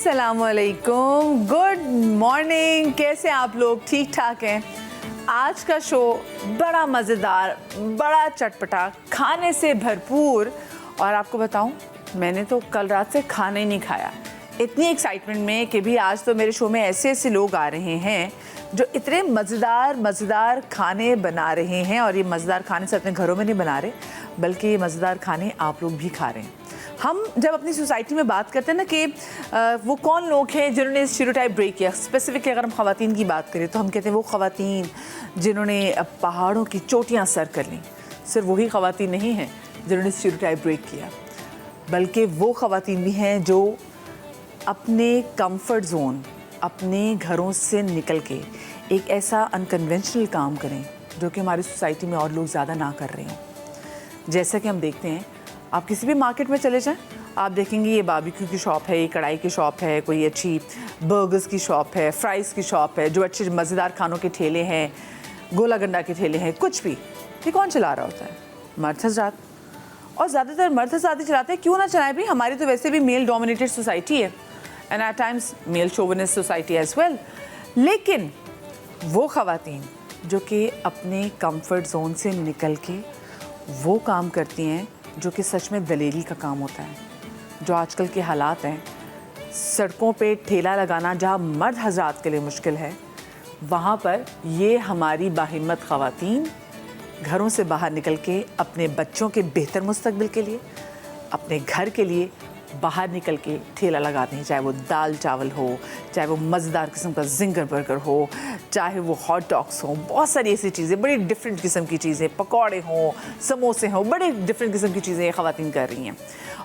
अस्सलामुअलैकुम, good morning. कैसे आप लोग? ठीक ठाक हैं? आज का शो बड़ा मज़ेदार, बड़ा चटपटा, खाने से भरपूर। और आपको बताऊं, मैंने तो कल रात से खाना ही नहीं खाया, इतनी एक्साइटमेंट में कि भी आज तो मेरे शो में ऐसे ऐसे लोग आ रहे हैं जो इतने मज़ेदार खाने बना रहे हैं। और ये मज़ेदार खाने से अपने घरों में नहीं बना रहे, बल्कि ये मज़ेदार खाने आप लोग भी खा रहे हैं। हम जब अपनी सोसाइटी में बात करते हैं ना कि वो कौन लोग हैं जिन्होंने इस स्टीरियोटाइप ब्रेक किया, स्पेसिफिकली अगर हम ख़वातीन की बात करें तो हम कहते हैं वो ख़वातीन जिन्होंने पहाड़ों की चोटियाँ सर कर लीं। सिर्फ वही ख़वातीन नहीं हैं जिन्होंने स्टीरियोटाइप ब्रेक किया, बल्कि वो ख़वातीन भी हैं जो अपने कंफर्ट जोन, अपने घरों से निकल के एक ऐसा अनकन्वेंशनल काम करें जो कि हमारी सोसाइटी में और लोग ज़्यादा ना कर रहे हों। जैसा कि हम देखते हैं, आप किसी भी मार्केट में चले जाएं, आप देखेंगे ये बारबेक्यू की शॉप है, ये कढ़ाई की शॉप है, कोई अच्छी बर्गर्स की शॉप है, फ्राइज़ की शॉप है, जो अच्छे मज़ेदार खानों के ठेले हैं, गोला गंडा के ठेले हैं, कुछ भी। ये कौन चला रहा होता है? मर्द हज़रात। और ज़्यादातर मर्द हज़रात ही चलाते हैं। क्यों ना चलाएं भी, हमारी तो वैसे भी मेल डोमिनेटेड सोसाइटी है and at times male chauvinist society as well. लेकिन वो ख़वातीन जो कि अपने कंफर्ट जोन से निकल के वो काम करती हैं जो कि सच में दलेरी का काम होता है। जो आजकल के हालात हैं, सड़कों पे ठेला लगाना जहाँ मर्द हज़रात के लिए मुश्किल है, वहाँ पर ये हमारी बाहिम्मत ख़वातीन घरों से बाहर निकल के अपने बच्चों के बेहतर मुस्तकबिल के लिए, अपने घर के लिए बाहर निकल के ठेला लगाते हैं। चाहे वो दाल चावल हो, चाहे वो मज़ेदार किस्म का जिंगर बर्गर हो, चाहे वो हॉट डॉग्स हों, बहुत सारी ऐसी चीज़ें, बड़ी डिफरेंट किस्म की चीज़ें, पकौड़े हों, समोसे हों, बड़े डिफरेंट किस्म की चीज़ें ये ख़वातीन कर रही हैं।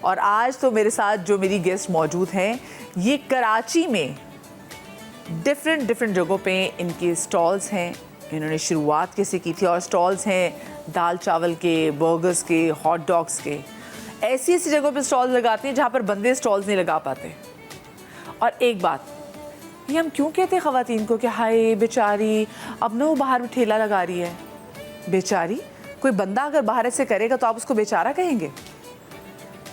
और आज तो मेरे साथ जो मेरी गेस्ट मौजूद हैं, ये कराची में डिफरेंट जगहों पर इनके स्टॉल्स हैं। इन्होंने शुरुआत कैसे की थी, और स्टॉल्स हैं दाल चावल के, बर्गर्स के, हॉट डॉग्स के। ऐसी जगहों पे स्टॉल लगाते हैं जहाँ पर बंदे स्टॉल्स नहीं लगा पाते। और एक बात, ये हम क्यों कहते हैं ख़वातीन को कि हाय बेचारी, अब ना वो बाहर ठेला लगा रही है। बेचारी, कोई बंदा अगर बाहर ऐसे करेगा तो आप उसको बेचारा कहेंगे?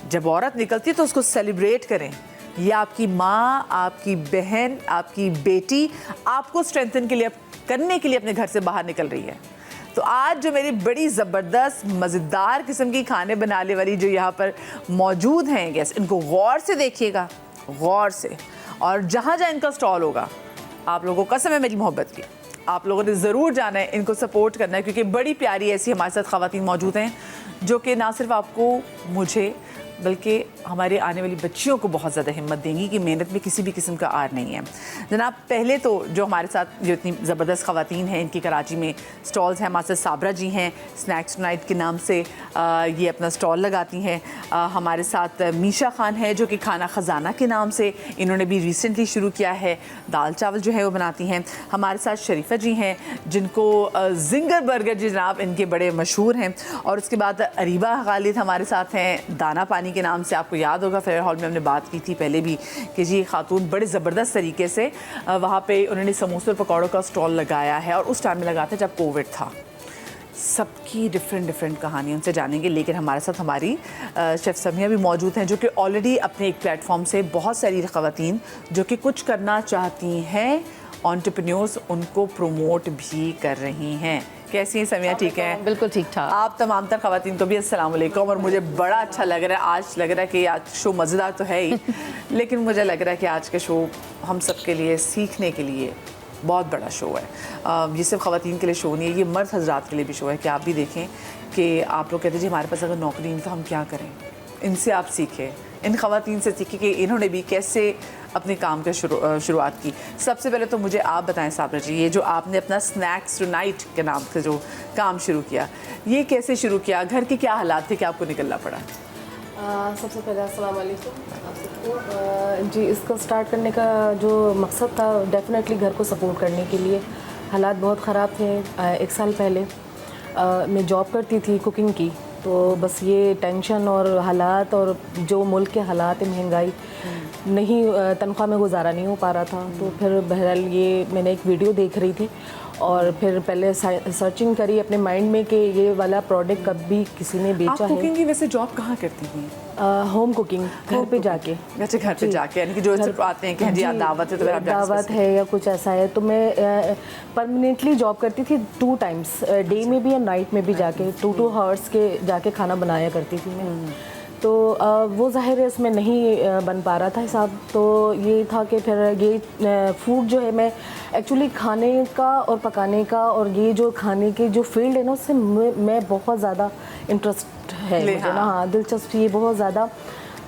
जब औरत निकलती है तो उसको सेलिब्रेट करें। ये आपकी माँ, आपकी बहन, आपकी बेटी आपको स्ट्रेंथन के लिए, करने के लिए अपने घर से बाहर निकल रही है। तो आज जो मेरी बड़ी ज़बरदस्त मज़ेदार किस्म की खाने बनाने वाली जो यहाँ पर मौजूद हैं गेस्ट, इनको गौर से देखिएगा, गौर से। और जहाँ जहाँ इनका स्टॉल होगा, आप लोगों को कसम है मेरी मोहब्बत की, आप लोगों ने ज़रूर जाना है, इनको सपोर्ट करना है, क्योंकि बड़ी प्यारी ऐसी हमारे साथ ख़वातीन मौजूद हैं जो कि ना सिर्फ आपको, मुझे, बल्कि हमारे आने वाली बच्चियों को बहुत ज़्यादा हिम्मत देंगी कि मेहनत में किसी भी किस्म का आर नहीं है। जनाब, पहले तो जो हमारे साथ जो इतनी ज़बरदस्त ख़वातीन हैं, इनकी कराची में स्टॉल्स हैं। हमारे साथ साबरा जी हैं, स्नैक्स टुनाइट के नाम से ये अपना स्टॉल लगाती हैं। हमारे साथ मीशा खान है जो कि खाना ख़जाना के नाम से इन्होंने भी रिसेंटली शुरू किया है, दाल चावल जो है वो बनाती हैं। हमारे साथ शरीफा जी हैं जिनको जिंगर बर्गर जी जनाब इनके बड़े मशहूर हैं। और उसके बाद अरीबा गालिद हमारे साथ हैं, दाना पानी के नाम से। आपको याद होगा फेयर हॉल में हमने बात की थी पहले भी कि जी खातून बड़े ज़बरदस्त तरीके से वहाँ पे उन्होंने समोसे और पकौड़ों का स्टॉल लगाया है, और उस टाइम में लगाते जब कोविड था। सबकी डिफरेंट कहानी उनसे जानेंगे। लेकिन हमारे साथ हमारी शेफ़ समिया भी मौजूद हैं जो कि ऑलरेडी अपने एक प्लेटफॉर्म से बहुत सारी ख़वातीन जो कि कुछ करना चाहती हैं, एंटरप्रेन्योर्स, उनको प्रमोट भी कर रही हैं। कैसी हैं समिया? ठीक है, बिल्कुल ठीक ठाक। आप तमाम तर ख़वातीन को भी अस्सलाम वालेकुम। और मुझे बड़ा अच्छा लग रहा है, आज लग रहा है कि आज शो मज़ेदार तो है ही लेकिन मुझे लग रहा है कि आज का शो हम सब के लिए सीखने के लिए बहुत बड़ा शो है। ये सिर्फ ख़वातीन के लिए शो नहीं है, ये मर्द हज़रात के लिए भी शो है कि आप भी देखें कि आप लोग कहते हैं जी हमारे पास अगर नौकरी नहीं तो हम क्या करें। इनसे आप सीखें, इन ख़वातीन से सीखें कि इन्होंने भी कैसे अपने काम की शुरुआत की। सबसे पहले तो मुझे आप बताएं साबरा जी, ये जो आपने अपना स्नैक्स टुनाइट के नाम से जो काम शुरू किया, ये कैसे शुरू किया? घर के क्या हालात थे कि आपको निकलना पड़ा? सबसे पहले अस्सलाम वालेकुम जी। इसको स्टार्ट करने का जो मकसद था, डेफिनेटली घर को सपोर्ट करने के लिए। हालात बहुत ख़राब थे। 1 साल पहले मैं जॉब करती थी कुकिंग की, तो बस ये टेंशन और हालात और जो मुल्क के हालात है, महंगाई, नहीं तनख्वाह में गुजारा नहीं हो पा रहा था। तो फिर बहरहाल ये मैंने एक वीडियो देख रही थी और फिर पहले सर्चिंग करी अपने माइंड में कि ये वाला प्रोडक्ट कभी किसी ने बेचा आप है। कुकिंग की वैसे जॉब कहाँ करती थी? होम कुकिंग, घर पे जाके। अच्छा, घर पे जाके, यानी कि जो सिर्फ आते हैं कि हाँ जी आज दावत है तो फिर आप दावत है या कुछ ऐसा है, तो मैं परमानेंटली जॉब करती थी 2 टाइम्स, डे में भी और नाइट में भी जाके 2 आवर्स के जाके खाना बनाया करती थी मैं। तो वो ज़ाहिर है इसमें नहीं बन पा रहा था हिसाब। तो ये था कि फिर ये फूड जो है मैं एक्चुअली खाने का और पकाने का और ये जो खाने की जो फील्ड है ना उससे मैं बहुत ज़्यादा इंटरेस्ट है मुझे ना, हाँ दिलचस्पी है बहुत ज़्यादा।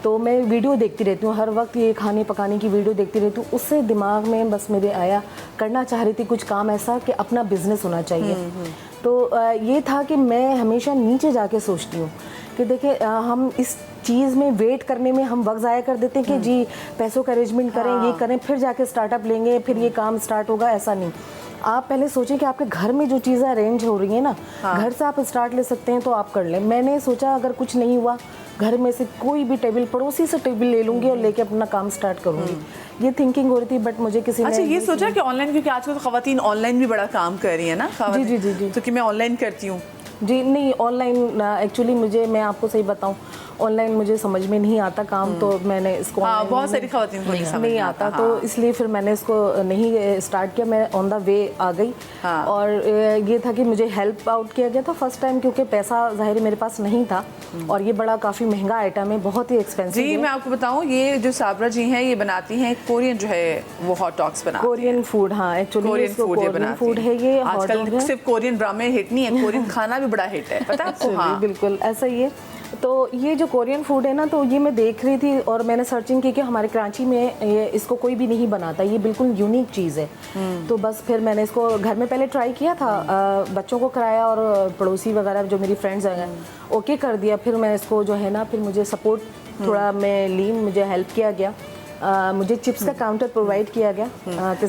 तो मैं वीडियो देखती रहती हूँ हर वक्त, ये खाने पकाने की वीडियो देखती रहती हूँ। उससे दिमाग में बस मेरे आया, करना चाह रही थी कुछ काम ऐसा कि अपना बिजनेस होना चाहिए। तो ये था कि मैं हमेशा नीचे जाके सोचती हूँ कि देखिए हम इस चीज़ में वेट करने में हम वक्त ज़ाया कर देते हैं कि जी पैसों का अरेंजमेंट करें, ये करें, फिर जाके स्टार्टअप लेंगे, फिर ये काम स्टार्ट होगा, ऐसा नहीं। आप पहले सोचें कि आपके घर में जो चीज़ें अरेंज हो रही हैं ना, घर से आप स्टार्ट ले सकते हैं तो आप कर लें। मैंने सोचा अगर कुछ नहीं हुआ, घर में से कोई भी टेबल, पड़ोसी से टेबल ले लूँगी और लेके अपना काम स्टार्ट करूँगी। ये थिंकिंग हो रही थी, बट मुझे किसी ने अच्छा ये सोचा कि ऑनलाइन, क्योंकि आजकल तो खवातीन ऑनलाइन भी बड़ा काम कर रही है ना जी जी जी जी, तो कि मैं ऑनलाइन करती हूँ जी नहीं ऑनलाइन एक्चुअली मुझे, मैं आपको सही बताऊं, ऑनलाइन मुझे समझ में नहीं आता काम, तो मैंने इसको बहुत सारी खवातीन को नहीं आता, तो इसलिए फिर मैंने इसको नहीं स्टार्ट किया। मैं ऑन द वे आ गई। और ये था कि मुझे हेल्प आउट किया गया था फर्स्ट टाइम, क्योंकि पैसा ज़ाहिर मेरे पास नहीं था और ये बड़ा काफ़ी महंगा आइटम है, बहुत ही एक्सपेंसिव जी। मैं आपको बताऊं, ये जो साबरा जी हैं ये बनाती हैं कोरियन जो है वो हॉट डॉग्स बनाती हैं, कोरियन फूड। हाँ एक्चुअली कोरियन फूड है ये। आजकल सिर्फ कोरियन ड्रामे हिट नहीं है, कोरियन खाना भी बड़ा हिट है, पता है आपको? हाँ बिल्कुल ऐसा ही है। तो ये जो कोरियन फूड है ना, तो ये मैं देख रही थी और मैंने सर्चिंग की कि हमारे कराची में ये इसको कोई भी नहीं बनाता, ये बिल्कुल यूनिक चीज़ है। तो बस फिर मैंने इसको घर में पहले ट्राई किया था, बच्चों को कराया और पड़ोसी वगैरह जो मेरी फ्रेंड्स हैं ओके कर दिया। फिर मैं इसको जो है ना, फिर मुझे सपोर्ट थोड़ा मैं ली, मुझे हेल्प किया गया, मुझे चिप्स का काउंटर प्रोवाइड किया गया।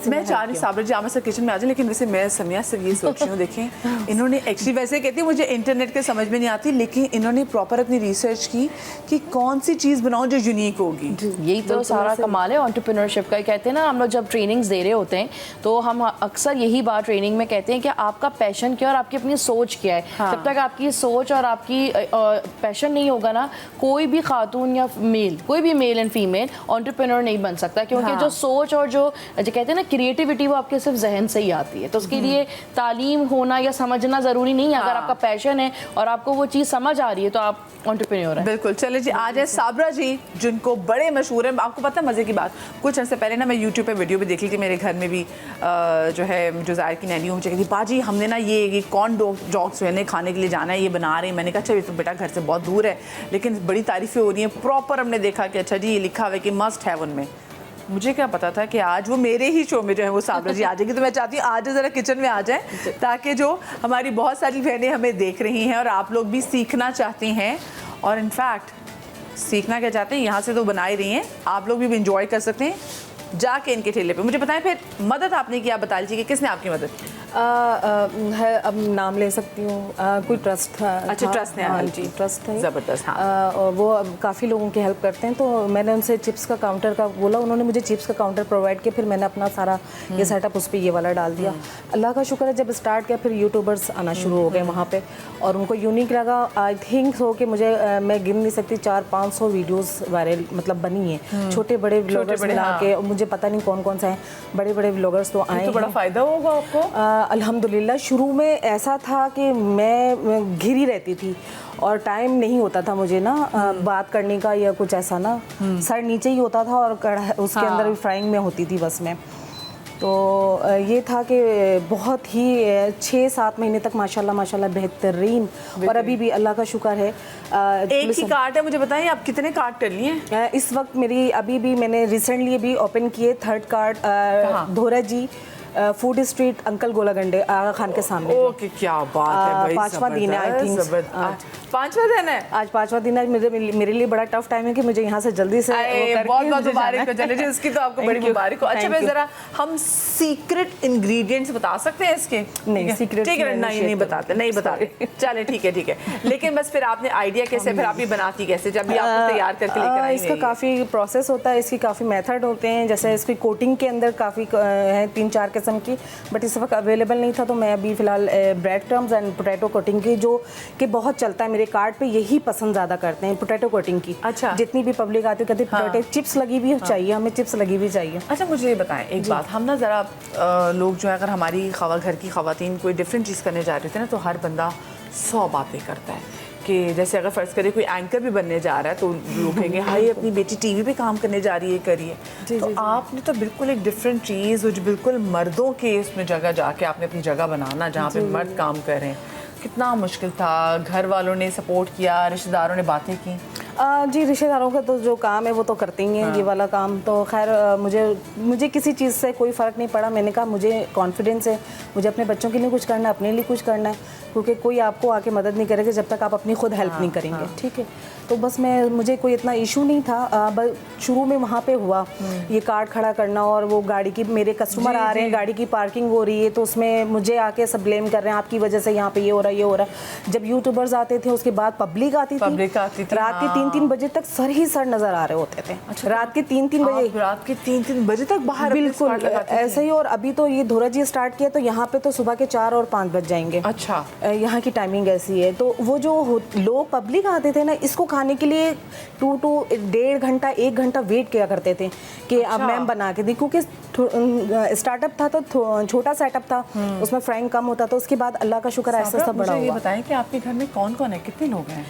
मैं चाह रही साबरा जी आमद सर किचन में आ जाए, लेकिन वैसे मैं समिया सिर्फ ये सोच रही हूँ, देखें इन्होंने एक्चुअली वैसे कहती है मुझे इंटरनेट के समझ में नहीं आती, लेकिन इन्होंने प्रॉपर अपनी रिसर्च की कि कौन सी चीज़ बनाओ जो यूनिक होगी। यही तो सारा कमाल है एंटरप्रेन्योरशिप का। कहते हैं ना, हम लोग जब ट्रेनिंग्स दे रहे होते हैं तो हम अक्सर यही बात ट्रेनिंग में कहते हैं कि आपका पैशन क्या और आपकी अपनी सोच क्या है। जब तक आपकी सोच और आपकी पैशन नहीं होगा ना, कोई भी खातून या मेल, कोई भी मेल एंड फीमेल एंटरप्रेन्योर नहीं बन सकता, क्योंकि जो सोच और जो कहते हैं ना क्रिएटिविटी, वो आपके सिर्फ जहन से ही आती है। तो उसके लिए तालीम होना या समझना ज़रूरी नहीं है। अगर आपका पैशन है और आपको वो चीज़ समझ आ रही है तो आप एंटरप्रेन्योर हैं। बिल्कुल। चले जी, आज है साबरा जी जिनको बड़े मशहूर हैं। आपको पता है मज़े की बात, कुछ अर्से पहले ना मैं यूट्यूब पे वीडियो भी देख ली थी, मेरे घर में भी जो है जो ज़ाहिर की नैनी मुझे कहती बाजी हमने ना ये कॉर्न डॉग्स जो है ना खाने के लिए जाना है, ये बना रहे हैं। मैंने कहा अच्छा ये तो बेटा घर से बहुत दूर है, लेकिन बड़ी तारीफ़ें हो रही हैं। प्रॉपर हमने देखा कि अच्छा जी ये लिखा हुआ है कि मस्ट है उनमें। मुझे क्या पता था कि आज वो मेरे ही शो में जो है वो साबरा जी आ जाएगी। तो मैं चाहती हूँ आज ज़रा किचन में आ जाए, ताकि जो हमारी बहुत सारी बहनें हमें देख रही हैं और आप लोग भी सीखना चाहती हैं, और इनफैक्ट सीखना क्या चाहते हैं यहाँ से तो बना ही रही हैं, आप लोग भी इंजॉय कर सकते हैं जाके इनके ठेले पे। मुझे बताएं फिर मदद आपने की, आप बता लीजिए कि किसने आपकी मदद की? है, अब नाम ले सकती हूँ, कोई ट्रस्ट था। अच्छा ट्रस्ट है। हाँ जी ट्रस्ट है, ज़बरदस्त। हाँ और वो काफ़ी लोगों की हेल्प करते हैं। तो मैंने उनसे चिप्स का काउंटर का बोला, उन्होंने मुझे चिप्स का काउंटर प्रोवाइड किया। फिर मैंने अपना सारा ये सेटअप उस पर ये वाला डाल दिया। अल्लाह का शुक्र है, जब स्टार्ट किया फिर यूट्यूबर्स आना शुरू हो गए वहाँ पे, और उनको यूनिक लगा। आई थिंक सो कि मुझे मैं गिन नहीं सकती, 400-500 वीडियोस वायरल मतलब बनी है, छोटे बड़े व्लॉगर्स मिला के। मुझे पता नहीं कौन कौन सा है, बड़े बड़े व्लॉगर्स तो आए। तो बड़ा फ़ायदा होगा आपको। अल्हम्दुलिल्लाह। शुरू में ऐसा था कि मैं घिरी रहती थी और टाइम नहीं होता था मुझे ना बात करने का या कुछ ऐसा ना, सर नीचे ही होता था और उसके अंदर भी फ्राइंग में होती थी बस में। तो ये था कि बहुत ही 6-7 महीने तक माशाल्लाह बेहतरीन, और अभी भी अल्लाह का शुक्र है। एक ही कार्ट है, मुझे बताइए आप कितने कार्ट कर लिए हैं? इस वक्त मेरी अभी भी मैंने रिसेंटली भी ओपन किए 3rd कार्ट धोरा जी फूड स्ट्रीट अंकल गोला गंडे आगा खान के सामने। ओके, क्या बात है भाई, 5वां दिन है आई थिंक। जबरदस्त। 5वां दिन है आज 5वां दिन है। मेरे लिए बड़ा टफ टाइम है कि मुझे यहाँ से जल्दी से बहुत बहुत मुबारक हो। चलिए जी, उसकी तो आपको बड़ी मुबारक हो। अच्छा, मैं जरा हम सीक्रेट इंग्रेडिएंट्स बता सकते हैं इसके? नहीं, सीक्रेट नहीं बताते। चले ठीक है। लेकिन बस फिर आपने आइडिया कैसे, फिर आप ये बनाती कैसे जब ये आप तैयार करके लेकर आई? इसका काफ़ी प्रोसेस होता है, इसकी काफ़ी मेथड होते हैं। जैसे इसकी कोटिंग के अंदर काफ़ी है 3-4 किस्म की, बट इस वक्त अवेलेबल नहीं था तो मैं अभी फ़िलहाल bread crumbs and potato coating की, जो कि बहुत चलता है मेरे कार्ड पे, यही पसंद ज़्यादा करते हैं पोटैटो कोटिंग की। अच्छा। जितनी भी पब्लिक आती है कहती है पोटैटो चिप्स लगी हुई चाहिए, हमें चिप्स लगी हुई चाहिए। अच्छा, मुझे ये बताएं एक बात, हम ना ज़रा लोग जो है, अगर हमारी घर की ख़वातीन कोई डिफरेंट चीज़ करने जा रहे थे ना, तो हर बंदा 100 बातें करता है कि जैसे अगर फ़र्ज़ करें कोई एंकर भी बनने जा रहा है तो लोग कहेंगे हाय अपनी बेटी टीवी पे काम करने जा रही है, करिए। तो आपने तो बिल्कुल एक डिफरेंट चीज़, जो बिल्कुल मर्दों के उसमें जगह जाके आपने अपनी जगह बनाना जहाँ पे मर्द काम कर रहे हैं, कितना मुश्किल था? घर वालों ने सपोर्ट किया, रिश्तेदारों ने बातें की? जी, रिश्तेदारों का तो जो काम है वो तो करते ही हैं। ये वाला काम तो खैर मुझे किसी चीज़ से कोई फ़र्क नहीं पड़ा। मैंने कहा मुझे कॉन्फिडेंस है, मुझे अपने बच्चों के लिए कुछ करना है, अपने लिए कुछ करना है, क्योंकि कोई आपको आके मदद नहीं करेगा जब तक आप अपनी खुद हेल्प नहीं करेंगे। ठीक है, तो बस मुझे कोई इतना इशू नहीं था। बस शुरू में वहाँ पे हुआ ये कार्ड खड़ा करना, और वो गाड़ी की, मेरे कस्टमर आ रहे हैं, गाड़ी की पार्किंग हो रही है, तो उसमें मुझे आके सब ब्लेम कर रहे हैं आपकी वजह से यहाँ पे ये हो रहा है। जब यूट्यूबर्स आते थे उसके बाद पब्लिक आती थी रात के 3-3 बजे तक सर ही सर नज़र आ रहे होते थे। अच्छा, रात के 3-3 बजे, रात के 3-3 बजे तक बाहर? बिल्कुल ऐसे ही। और अभी तो ये धोरा जी स्टार्ट किया तो यहाँ पे तो सुबह के 4 और 5 बज जाएंगे। अच्छा, यहाँ की टाइमिंग ऐसी है। तो वो जो लोग पब्लिक आते थे ना, इसको खाने के लिए 2 to 1.5 घंटा 1 घंटा वेट किया करते थे कि अब मैम बना के दी, क्योंकि स्टार्टअप था तो छोटा सेटअप था, उसमें फ्राइंग कम होता था। उसके बाद अल्लाह का शुक्र ऐसा सब बड़ा हुआ। ये बताएं कि आपके घर में कौन कौन है, कितने लोग हैं?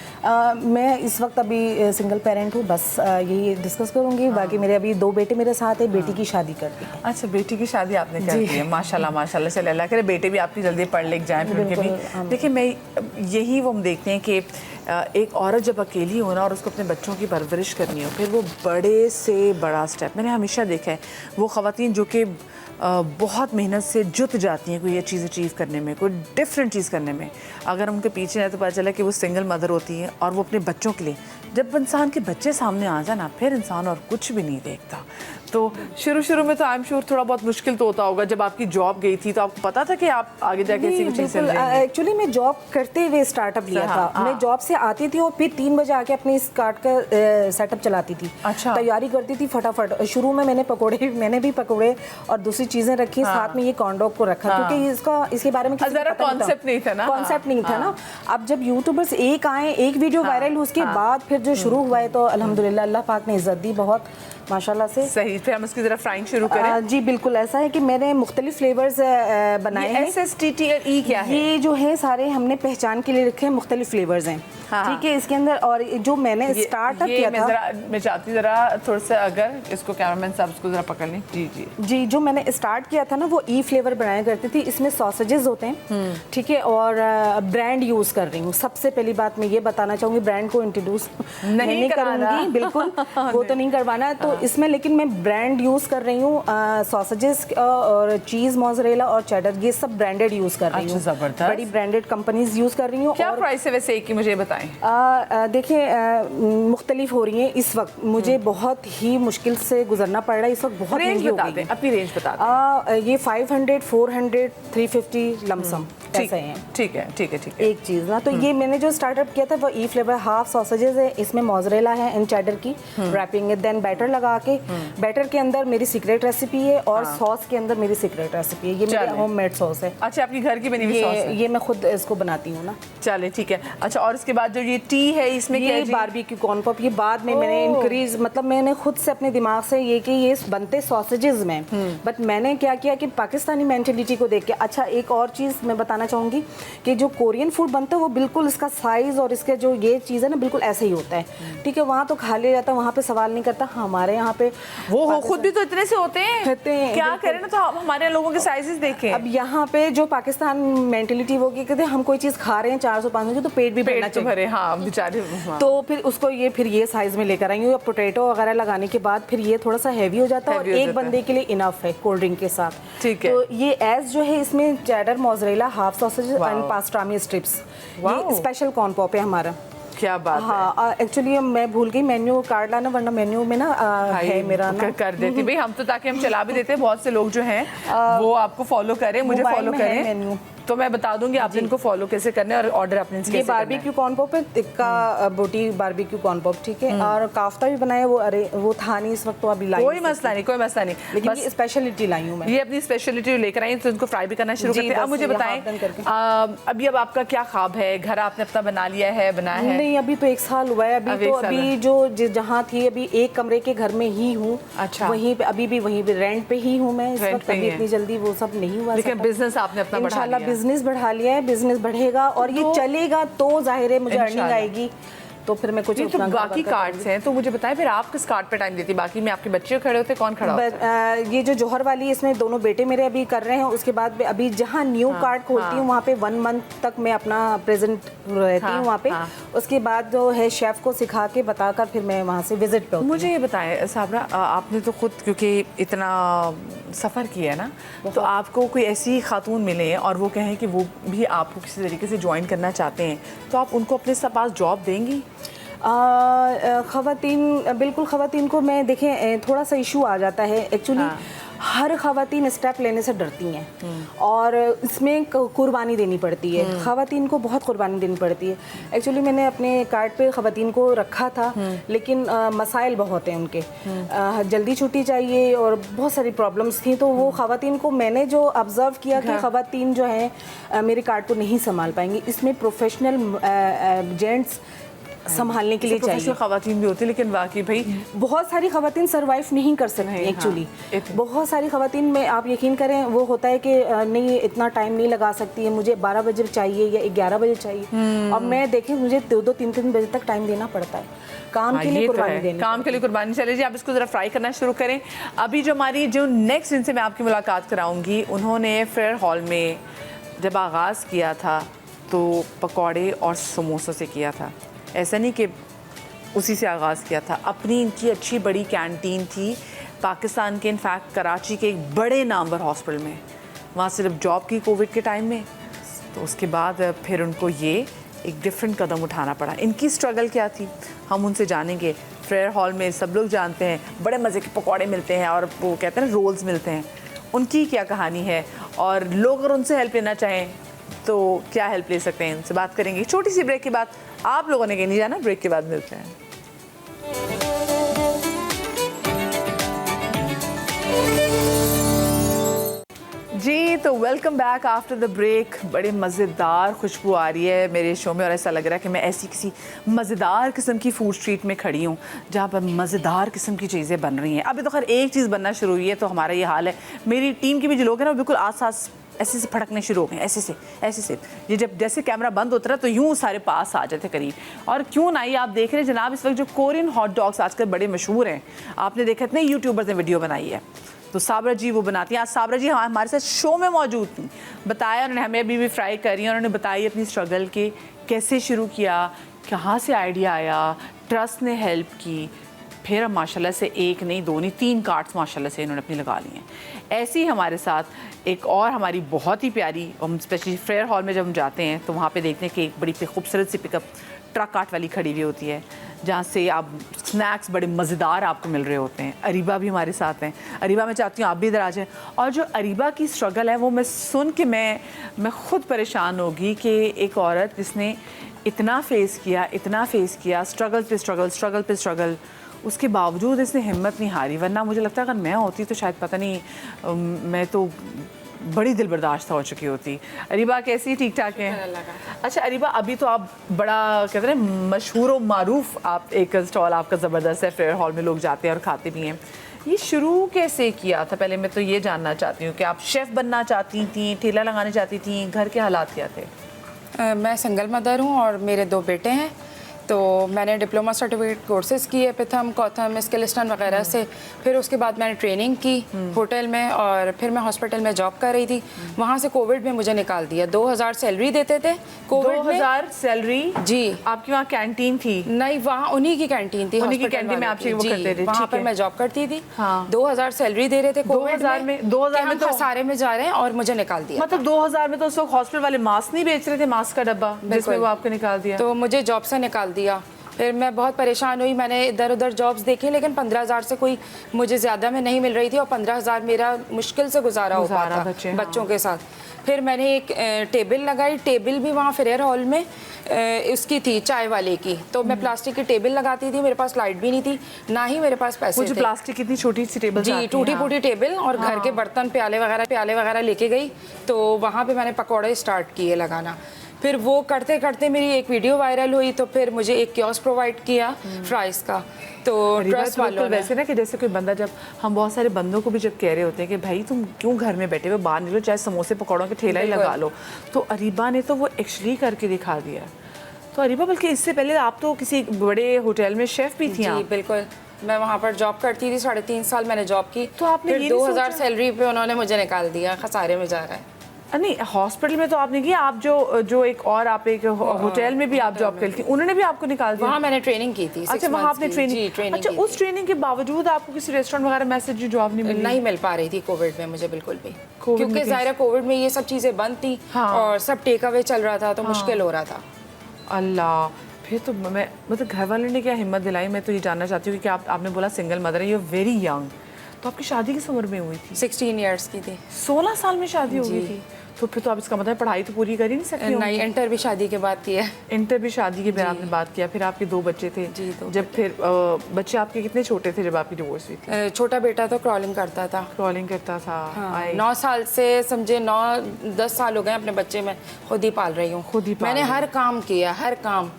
मैं इस वक्त अभी सिंगल पेरेंट हूँ, बस यही डिस्कस करूँगी। बाकी मेरे अभी 2 बेटे मेरे साथ है, बेटी की शादी कर दी। अच्छा, बेटी की शादी आपने कर दी है, माशाल्लाह। चले अल्लाह करे बेटे भी आपकी जल्दी पढ़ लिख जाएं, फिर उनके भी। देखिए, मैं यही वो हम देखते हैं कि एक औरत जब अकेली हो ना और उसको अपने बच्चों की परवरिश करनी हो, फिर वो बड़े से बड़ा स्टेप, मैंने हमेशा देखा है वो ख़वातीन जो कि बहुत मेहनत से जुट जाती हैं कोई ये चीज़ अचीव करने में, कोई डिफरेंट चीज़ करने में, अगर उनके पीछे है तो पता चला कि वो सिंगल मदर होती हैं और वो अपने बच्चों के लिए, जब इंसान के बच्चे सामने आ जाए ना, फिर इंसान और कुछ भी नहीं देखता। तो शुरू में तो आई एम श्योर थोड़ा बहुत मुश्किल तो होता होगा। जब आपकी जॉब गई थी तो आपको पता था कि आप आगे जाके ऐसी कुछ चीज़ करेंगे? एक्चुअली मैं जॉब करते हुए स्टार्टअप लिया था। मैं जॉब से आती थी और फिर 3 बजे आके अपने इस कार्ड का सेटअप चलाती थी। अच्छा। तैयारी करती थी फटाफट। शुरू में मैंने भी पकौड़े और दूसरी चीज़ें रखी, साथ में ये कॉर्नडॉग को रखा, क्योंकि इसके बारे में कॉन्सेप्ट नहीं था ना। अब जब यूट्यूबर्स एक आए, एक वीडियो वायरल हुई, उसके बाद फिर जो शुरू हुआ है तो अल्हम्दुलिल्लाह अल्लाह पाक ने इज्जत दी बहुत, माशाल्लाह से। सही, फिर हम उसकी ज़रा फ्राइंग शुरू करें। जी बिल्कुल, ऐसा है कि मैंने मुख्तलिफ फ्लेवर्स बनाए हैं। SSTTE क्या है? ये जो है सारे हमने पहचान के लिए रखे हैं, मुख्तलिफ फ्लेवर्स हैं। ठीक है, इसके अंदर। और जो मैंने स्टार्टअप किया था, मैं चाहती ज़रा थोड़ा सा, अगर इसको कैमरामैन साहब इसको ज़रा पकड़ लें। जी, जो मैंने स्टार्ट किया था ना, वो फ्लेवर बनाया करती थी। इसमें सॉसेजेस होते हैं, ठीक है, और ब्रांड यूज़ कर रही हूँ। सबसे पहली बात मैं ये बताना चाहूँगी, ब्रांड को इंट्रोड्यूस नहीं करूँगी, बिल्कुल वो तो नहीं करवाना है। तो इसमें लेकिन मैं ब्रांड यूज़ कर रही हूँ, सॉसेजेस और चीज़ मोज़रेला और चेडर, ये सब ब्रांडेड यूज़ कर रही हूँ। ज़बरदस्त, बड़ी ब्रांडेड कंपनीज यूज़ कर रही हूँ। क्या प्राइस है वैसे एक की, मुझे बताएं? देखिए, मुख्तलिफ हो रही हैं। इस वक्त मुझे बहुत ही मुश्किल से गुजरना पड़ रहा है, इस वक्त बहुत महंगी हो गई है। अपनी रेंज बता दें। ये 500, 400, 350 लमसम ऐसे हैं। ठीक है। एक चीज़ ना, तो ये मैंने जो स्टार्टअप किया था वो फ्लेवर, हाफ सॉसेजेस है, इसमें मोज़रेला है एंड चेडर की रैपिंग है। देन बैटर लगा के, बैटर के अंदर मेरी सीक्रेट रेसिपी है और सॉस के अंदर मेरी सीक्रेट रेसिपी है। ये मेरी होममेड सॉस है। अच्छा, अपनी घर की बनी हुई सॉस है? ये मैं खुद इसको बनाती हूँ ना। चले ठीक है। अच्छा, और इसके बाद जो ये टी है, इसमें क्या है? Barbecue corn pop. ये बाद में मैंने इंक्रीज, मतलब मैंने खुद से अपने दिमाग से ये कि ये बनते सॉसेजेस में, बट मैंने क्या किया कि पाकिस्तानी मेंटेलिटी को देख के, अच्छा एक और चीज़ मैं बताना बताना चाहूँगी कि जो कोरियन फूड बनता है वो बिल्कुल इसका साइज़ और इसके जो ये चीज़ है ना बिल्कुल ऐसे ही होता है, ठीक है। वहाँ तो खा लिया जाता है, वहाँ पे सवाल नहीं करता। हमारे यहाँ पे वो हो खुद भी तो इतने से होते हैं, क्या बिल्कुल। करें ना, तो हमारे लोगों के साइजेस देखें। अब यहाँ पे जो पाकिस्तान मेंटेलिटी वो की कहते हैं हम कोई चीज़ खा रहे हैं 400-500 की तो पेट भी भरना पेट तो चाहिए। भरे, हाँ बेचारे। हाँ। तो फिर उसको फिर ये साइज में लेकर आई हूँ। पोटैटो वगैरह लगाने के बाद फिर ये थोड़ा सा हैवी हो जाता है और Heavy हो एक जाता है। बंदे के लिए इनफ है कोल्ड ड्रिंक के साथ। ठीक है। तो ये एज जो है इसमें cheddar, mozzarella, half sausage Wow. And pastrami strips, Wow. ये स्पेशल कॉर्न पॉप है हमारा। क्या बात है। हाँ, एक्चुअली मैं भूल गई मेन्यू कार्ड लाना, वरना मेन्यू में ना भाई, है मेरा ना। कर देती भाई हम तो, ताकि हम चला भी देते हैं। बहुत से लोग जो हैं वो आपको फॉलो करें, मुझे मोबाइल फॉलो में है करें, मेन्यू। तो मैं बता दूंगी आप इनको फॉलो कैसे करने और ऑर्डर अपने ये कैसे करना है। बारबेक्यू कॉर्न पॉप है, टिक्का बोटी बारबेक्यू कॉर्न पॉप, ठीक है। और काफ्ता भी बनाया, वो अरे वो था नहीं इस वक्त, तो अभी लाई कोई मसला नहीं, कोई मसला नहीं, लेकिन बस ये स्पेशलिटी लाई हूँ मैं। ये अपनी स्पेशलिटी लेकर आई तो इनको फ्राई भी करना शुरू जी, करते हैं। अब बस मुझे ये बताएं, हाफ डन करके। अभी अब आपका क्या ख्वाब है? घर आपने अपना बना लिया है, बनाया है? नहीं, अभी तो 1 साल हुआ है। अब अभी 1 तो साल अभी जो जहाँ थी अभी एक कमरे के घर में ही हूँ। अच्छा। वहीं पे अभी भी वहीं पे रेंट पे ही हूँ मैं इस रेंट वक्त। पे ही अभी है। इतनी जल्दी वो सब नहीं हुआ। लेकिन बिजनेस आपने अपना बढ़ा इंशाल्लाह लिया। बिजनेस बढ़ा लिया है, बिजनेस बढ़ेगा और ये तो- चलेगा तो जाहिर है मुझे अर्निंग इंशाल्लाह। आएगी, तो फिर मैं कुछ ये तो अपना बाकी कार्ड्स हैं, तो मुझे बताएं फिर आप किस कार्ड पे टाइम देती? बाकी में आपके बच्चे खड़े होते, कौन खड़ा होता है? ये जो जौहर वाली इसमें दोनों बेटे मेरे अभी कर रहे हैं। उसके बाद अभी जहाँ न्यू कार्ड खोलती हूँ वहाँ पे 1 मंथ तक मैं अपना प्रेजेंट रहती हूँ वहाँ पे। उसके बाद जो है शेफ को सिखा के बताकर फिर मैं वहाँ से विजिट पे होती हूँ। मुझे ये बताएं साबरा, आपने तो खुद क्योंकि इतना सफ़र किया है ना, तो आपको कोई ऐसी खातून मिले और वो कहें कि वो भी आपको किसी तरीके से ज्वाइन करना चाहते हैं, तो आप उनको अपने पास जॉब देंगी? ख़वातीन, बिल्कुल ख़वातीन को मैं देखें थोड़ा सा इशू आ जाता है एक्चुअली। हर ख़वातीन स्टेप लेने से डरती हैं और इसमें कुर्बानी देनी पड़ती है। ख़वातीन को बहुत कुर्बानी देनी पड़ती है। एक्चुअली मैंने अपने कार्ड पे ख़वातीन को रखा था, लेकिन मसाइल बहुत हैं उनके। जल्दी छुट्टी चाहिए और बहुत सारी प्रॉब्लम्स थी, तो वो ख़वातीन को मैंने जो ऑब्ज़र्व किया कि ख़वातीन जो हैं मेरे कार्ड को नहीं संभाल पाएंगी। इसमें प्रोफेशनल जेंट्स संभालने के लिए चाहिए। ख़वातीन भी होती है, लेकिन वाकई भाई बहुत सारी ख़वातीन सर्वाइव नहीं कर सकती नहीं, एक्चुअली। हाँ, बहुत सारी ख़वातीन में आप यकीन करें वो होता है कि नहीं इतना टाइम नहीं लगा सकती है, मुझे 12 बजे चाहिए या 11 बजे चाहिए। और मैं देखें मुझे 2-3 बजे तक टाइम देना पड़ता है काम के लिए, कुर्बानी देनी। काम के लिए कुर्बानी। चले जी, आप इसको ज़रा फ्राई करना शुरू करें। अभी जो हमारी जो नेक्स्ट जिनसे मैं आपकी मुलाकात कराऊंगी, उन्होंने फेयर हॉल में जब आगाज़ किया था तो पकौड़े और समोसों से किया था। ऐसा नहीं कि उसी से आगाज़ किया था, अपनी इनकी अच्छी बड़ी कैंटीन थी पाकिस्तान के, इनफैक्ट कराची के एक बड़े नामवर हॉस्पिटल में। वहाँ सिर्फ जॉब की कोविड के टाइम में, तो उसके बाद फिर उनको ये एक डिफरेंट कदम उठाना पड़ा। इनकी स्ट्रगल क्या थी हम उनसे जानेंगे। फेयर हॉल में सब लोग जानते हैं बड़े मज़े के पकौड़े मिलते हैं और वो कहते हैं ना रोल्स मिलते हैं, उनकी क्या कहानी है और लोग अगर उनसे हेल्प लेना चाहें तो क्या हेल्प ले सकते हैं, उनसे बात करेंगे। छोटी सी ब्रेक के बाद, आप लोगों ने कहीं नहीं जाना, ब्रेक के बाद मिलते हैं। जी तो welcome back after the break. बड़े मज़ेदार खुशबू आ रही है मेरे शो में और ऐसा लग रहा है कि मैं ऐसी किसी मज़ेदार किस्म की फूड स्ट्रीट में खड़ी हूँ जहाँ पर मज़ेदार किस्म की चीज़ें बन रही हैं। अभी तो खैर एक चीज़ बनना शुरू हुई है, तो हमारा ये हाल है। मेरी टीम के भी जो लोग हैं ना, बिल्कुल आस-पास ऐसे से फटकने शुरू हो गए, ऐसे से। ये जब जैसे कैमरा बंद होता है तो यूँ सारे पास आ जाते करीब। और क्यों ना, ये आप देख रहे हैं जनाब, इस वक्त जो कोरियन हॉट डॉग्स आजकल बड़े मशहूर हैं, आपने देखा इतने यूट्यूबर्स ने वीडियो बनाई है, तो साबरा जी वो बनाती हैं। आज साबरा जी हमारे साथ शो में मौजूद थी, बताया उन्होंने, हमें अभी भी फ्राई कर रही हैं। उन्होंने बताई अपनी स्ट्रगल के कैसे शुरू किया, कहाँ से आइडिया आया, ट्रस्ट ने हेल्प की, फिर हम माशाल्लाह से 1 नहीं 2 नहीं 3 कार्ट्स माशाल्लाह से इन्होंने अपनी लगा ली हैं। ऐसे ही हमारे साथ एक और हमारी बहुत ही प्यारी, हम स्पेशली फेयर हॉल में जब हम जाते हैं तो वहाँ पे देखते हैं कि एक बड़ी खूबसूरत सी पिकअप ट्रक कार्ट वाली खड़ी हुई होती है, जहाँ से आप स्नैक्स बड़े मज़ेदार आपको मिल रहे होते हैं। अरीबा भी हमारे साथ हैं। अरीबा, मैं चाहती हूँ आप भी इधर आ जाएँ। और जो अरीबा की स्ट्रगल है वो मैं सुन के मैं ख़ुद परेशान होगी कि एक औरत जिसने इतना फेस किया, स्ट्रगल पे स्ट्रगल, उसके बावजूद इसने हिम्मत नहीं हारी। वरना मुझे लगता है अगर मैं होती तो शायद पता नहीं, मैं तो बड़ी दिल बर्दाश्त हो चुकी होती। अरीबा कैसी, ठीक ठाक हैं? अच्छा अरीबा, अभी तो आप बड़ा कहते हैं मशहूर और मारूफ, आप एक स्टॉल आपका ज़बरदस्त है, फेयर हॉल में लोग जाते हैं और खाते भी हैं, ये शुरू कैसे किया था? पहले मैं तो ये जानना चाहती हूँ कि आप शेफ़ बनना चाहती थी, ठेला लगाना चाहती थी, घर के हालात क्या थे? मैं सिंगल मदर हूँ और मेरे 2 बेटे हैं। तो मैंने डिप्लोमा सर्टिफिकेट कोर्सेज़ किए प्रथम कौथम स्किलिस्टन वगैरह से। फिर उसके बाद मैंने ट्रेनिंग की होटल में और फिर मैं हॉस्पिटल में जॉब कर रही थी। वहाँ से कोविड में मुझे निकाल दिया। 2000 सैलरी देते थे कोविड में। 2000 सैलरी? जी। आपकी वहाँ कैंटीन थी? नहीं, वहाँ उन्हीं की कैंटीन थी। उन्हीं की हॉस्पिटल कैंटीन में वालों आपसे की। वो जी, करते थे, वहाँ ठीक पर है। मैं जॉब करती थी। हाँ। 2000 सैलरी दे रहे थे कोविड 2000 में 2000 में तो तो खसारे में जा रहे हैं और मुझे निकाल दिया। मतलब 2000 में तो उस वक्त हॉस्पिटल वाले मास्क नहीं बेच रहे थे, मास्क का डब्बा जिसमें वो आपको निकाल दिया। तो मुझे जॉब से निकाल दिया। फिर मैं बहुत परेशान हुई। मैंने इधर उधर जॉब्स देखी लेकिन 15,000 से कोई मुझे ज़्यादा में नहीं मिल रही थी और 15,000 मेरा मुश्किल से गुजारा हो पाता बच्चों के साथ। फिर मैंने एक टेबल लगाई। टेबल भी वहाँ फेयर हॉल में उसकी थी, चाय वाले की। तो मैं प्लास्टिक की टेबल लगाती थी। मेरे पास लाइट भी नहीं थी, ना ही मेरे पास पैसे थे। प्लास्टिक कितनी छोटी सी टेबल जी, टूटी फूटी टेबल और घर के बर्तन प्याले वगैरह लेके गई। तो वहाँ पे मैंने पकौड़े स्टार्ट किए लगाना। फिर वो करते करते मेरी एक वीडियो वायरल हुई तो फिर मुझे एक कियोस्क प्रोवाइड किया फ्राइज का। तो ट्रस्ट वालों ने वैसे ना कि जैसे कोई बंदा, जब हम बहुत सारे बंदों को भी जब कह रहे होते हैं कि भाई तुम क्यों घर में बैठे हुए, बाहर निकलो, चाहे समोसे पकौड़ों के ठेला ही लगा लो, तो अरीबा ने तो वो एक्चुअली करके दिखा दिया। तो अरीबा, बल्कि इससे पहले आप तो किसी बड़े होटल में शेफ़ भी थी। जी बिल्कुल, मैं वहाँ पर जॉब करती थी। 3.5 साल मैंने जॉब की। तो आपने फिर ये 2000 सैलरी पे उन्होंने मुझे निकाल दिया, खसारे में जा रहा है। नहीं, हॉस्पिटल में तो आपने किया, आप जो एक और आप एक होटल में भी आप जॉब करती थी, उन्होंने भी आपको निकाल दिया? वहाँ मैंने ट्रेनिंग की थी। अच्छा, वहाँ आपने ट्रेनिंग। अच्छा, उस ट्रेनिंग के बावजूद आपको किसी रेस्टोरेंट वगैरह में ऐसे जॉब नहीं मिली? नहीं मिल पा रही थी कोविड में मुझे बिल्कुल भी, कोविड क्योंकि ज़ाहिर कोविड में ये सब चीज़ें बंद थी। हाँ। और सब टेक अवे चल रहा था तो मुश्किल हो रहा था। अल्लाह, फिर तो मैं मतलब घर वालों ने क्या हिम्मत दिलाई? मैं तो ये जानना चाहती हूँ कि आपने बोला सिंगल मदर है, यू वेरी यंग, तो आपकी शादी किस उम्र में हुई थी? 16 ईयर्स की थी। 16 साल में शादी हो गई थी? तो फिर तो आप इसका मतलब पढ़ाई तो पूरी कर ही नहीं सकती? नहीं, इंटर भी शादी के बाद किया। इंटर भी शादी के बाद आपने बात किया। फिर आपके 2 बच्चे थे? जी, 2 जब फिर बच्चे आपके कितने छोटे थे जब आपकी डिवोर्स हुई थी? छोटा बेटा तो क्रॉलिंग करता था। क्रॉलिंग करता था? हाँ, 9 साल से समझे 9-10 साल हो गए अपने बच्चे में खुद ही पाल रही हूँ। खुद ही पाल मैंने रही हर काम किया, हर काम।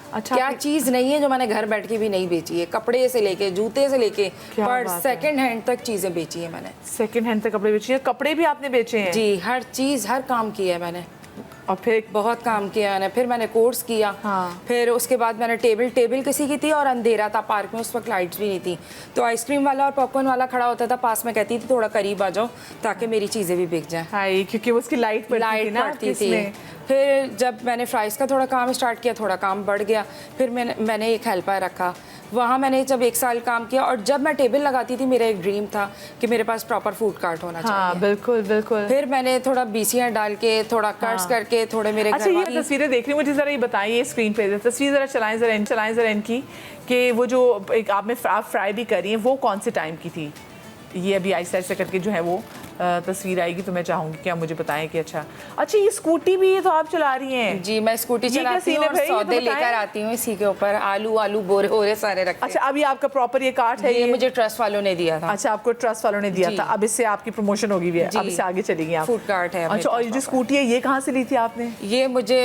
अच्छा, क्या चीज़ नहीं है जो मैंने घर बैठ के भी नहीं बेची है। कपड़े से लेके, जूते से लेके, पर सेकंड हैंड तक चीज़ें बेची है मैंने। सेकंड हैंड तक कपड़े बेचे हैं? कपड़े भी आपने बेचे हैं? जी, हर चीज़, हर काम किया है मैंने। और फिर बहुत काम किया मैंने। फिर मैंने कोर्स किया। हाँ। फिर उसके बाद मैंने टेबल किसी की थी और अंधेरा था पार्क में, उस वक्त लाइट्स भी नहीं थी। तो आइसक्रीम वाला और पॉपकॉर्न वाला खड़ा होता था पास में, कहती थी थोड़ा करीब आ जाओ ताकि मेरी चीज़ें भी बिक जाएं। हाय, क्योंकि उसकी लाइट पड़ती थी। फिर जब मैंने फ्राइज़ का थोड़ा काम स्टार्ट किया, थोड़ा काम बढ़ गया। फिर मैंने एक हेल्पर रखा। वहाँ मैंने जब 1 साल काम किया और जब मैं टेबल लगाती थी मेरा एक ड्रीम था कि मेरे पास प्रॉपर फूड कार्ट होना चाहिए। हाँ, बिल्कुल बिल्कुल। फिर मैंने थोड़ा बीसियाँ डाल के, थोड़ा कट्स करके, थोड़े मेरे अच्छा, ये तस्वीरें देख रही हूँ, मुझे ज़रा ये बताइए स्क्रीन पे तस्वीर ज़रा चलाएं ज़रा इनकी, कि वो जो एक आप फ्राई भी कर रही हैं, वो कौन से टाइम की थी? ये अभी आहिस्ता आहिस्ता करके जो है वो तस्वीर आएगी तो मैं चाहूँगी कि आप मुझे बताएं कि अच्छा ये स्कूटी भी ये तो आप चला रही हैं? जी, मैं स्कूटी चलाती हूँ और सौदे लेकर आती हूँ इसी के ऊपर। आलू बोरे सारे रखते हैं। अच्छा, अभी आपका प्रॉपर ये कार्ट है? ये मुझे ट्रस्ट वालों ने दिया था। अच्छा, आपको ट्रस्ट वालों ने दिया था। अब इससे आपकी प्रमोशन होगी भी है, अब इससे आगे चलेगी आप। फूड कार्ट है। अच्छा, और ये जो स्कूटी है ये कहाँ से ली थी आपने? ये मुझे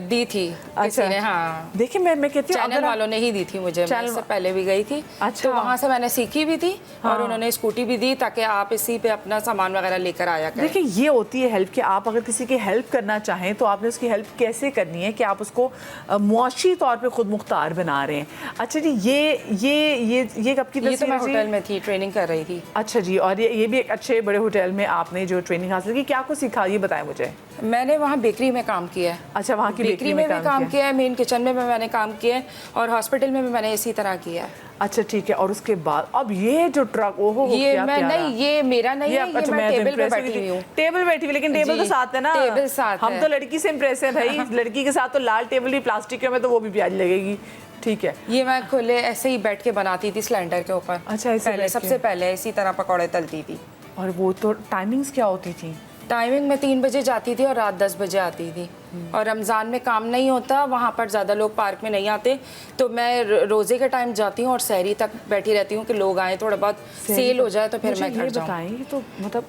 दी थी किसी ने। हाँ, देखिए मैं कहती हूँ चैनल वालों ने ही दी थी मुझे। मैं इससे पहले भी गई थी। अच्छा, तो वहाँ से मैंने सीखी भी थी और उन्होंने स्कूटी भी दी ताकि आप इसी पे अपना सामान वगैरह लेकर आया करें। देखिए, ये होती है हेल्प कि आप अगर किसी की हेल्प करना चाहें तो आपने उसकी हेल्प कैसे करनी है कि आप उसको मुआशी तौर पे खुद मुख्तार बना रहे हैं। अच्छा जी, ये कब की तस्वीर? ये तो मैं होटल में थी, ट्रेनिंग कर रही थी। अच्छा जी, और ये भी एक अच्छे बड़े होटल में आपने जो ट्रेनिंग हासिल की, क्या कुछ सीखा ये बताएं मुझे। मैंने वहाँ बेकरी में काम किया है। अच्छा, वहाँ की बेकरी में भी काम किया है, मेन किचन में मैंने काम किया है और हॉस्पिटल में भी मैंने इसी तरह किया है। अच्छा, ठीक है। और उसके बाद अब ये जो ट्रक, ओहो, ये मैं नहीं, ये मेरा नहीं है, ये मैं टेबल पे बैठी हुई हूँ। टेबल बैठी हुई, लेकिन टेबल तो साथ है ना? टेबल साथ हम तो लड़की से इम्प्रेस है भाई। लड़की के साथ तो लाल टेबल भी प्लास्टिक के में, तो वो भी प्याज लगेगी। ठीक है। ये मैं खुले ऐसे ही बैठ के बनाती थी सिलेंडर के ऊपर। अच्छा, पहले सबसे पहले इसी तरह पकौड़े तलती थी। और वो तो टाइमिंग्स क्या होती थी? टाइमिंग में 3 बजे जाती थी और रात 10 बजे आती थी। और रमज़ान में काम नहीं होता, वहाँ पर ज़्यादा लोग पार्क में नहीं आते, तो मैं रोज़े के टाइम जाती हूँ और सहरी तक बैठी रहती हूँ कि लोग आए, थोड़ा बहुत सेल हो जाए तो फिर मैं घर जाऊँ। बताएं, तो मतलब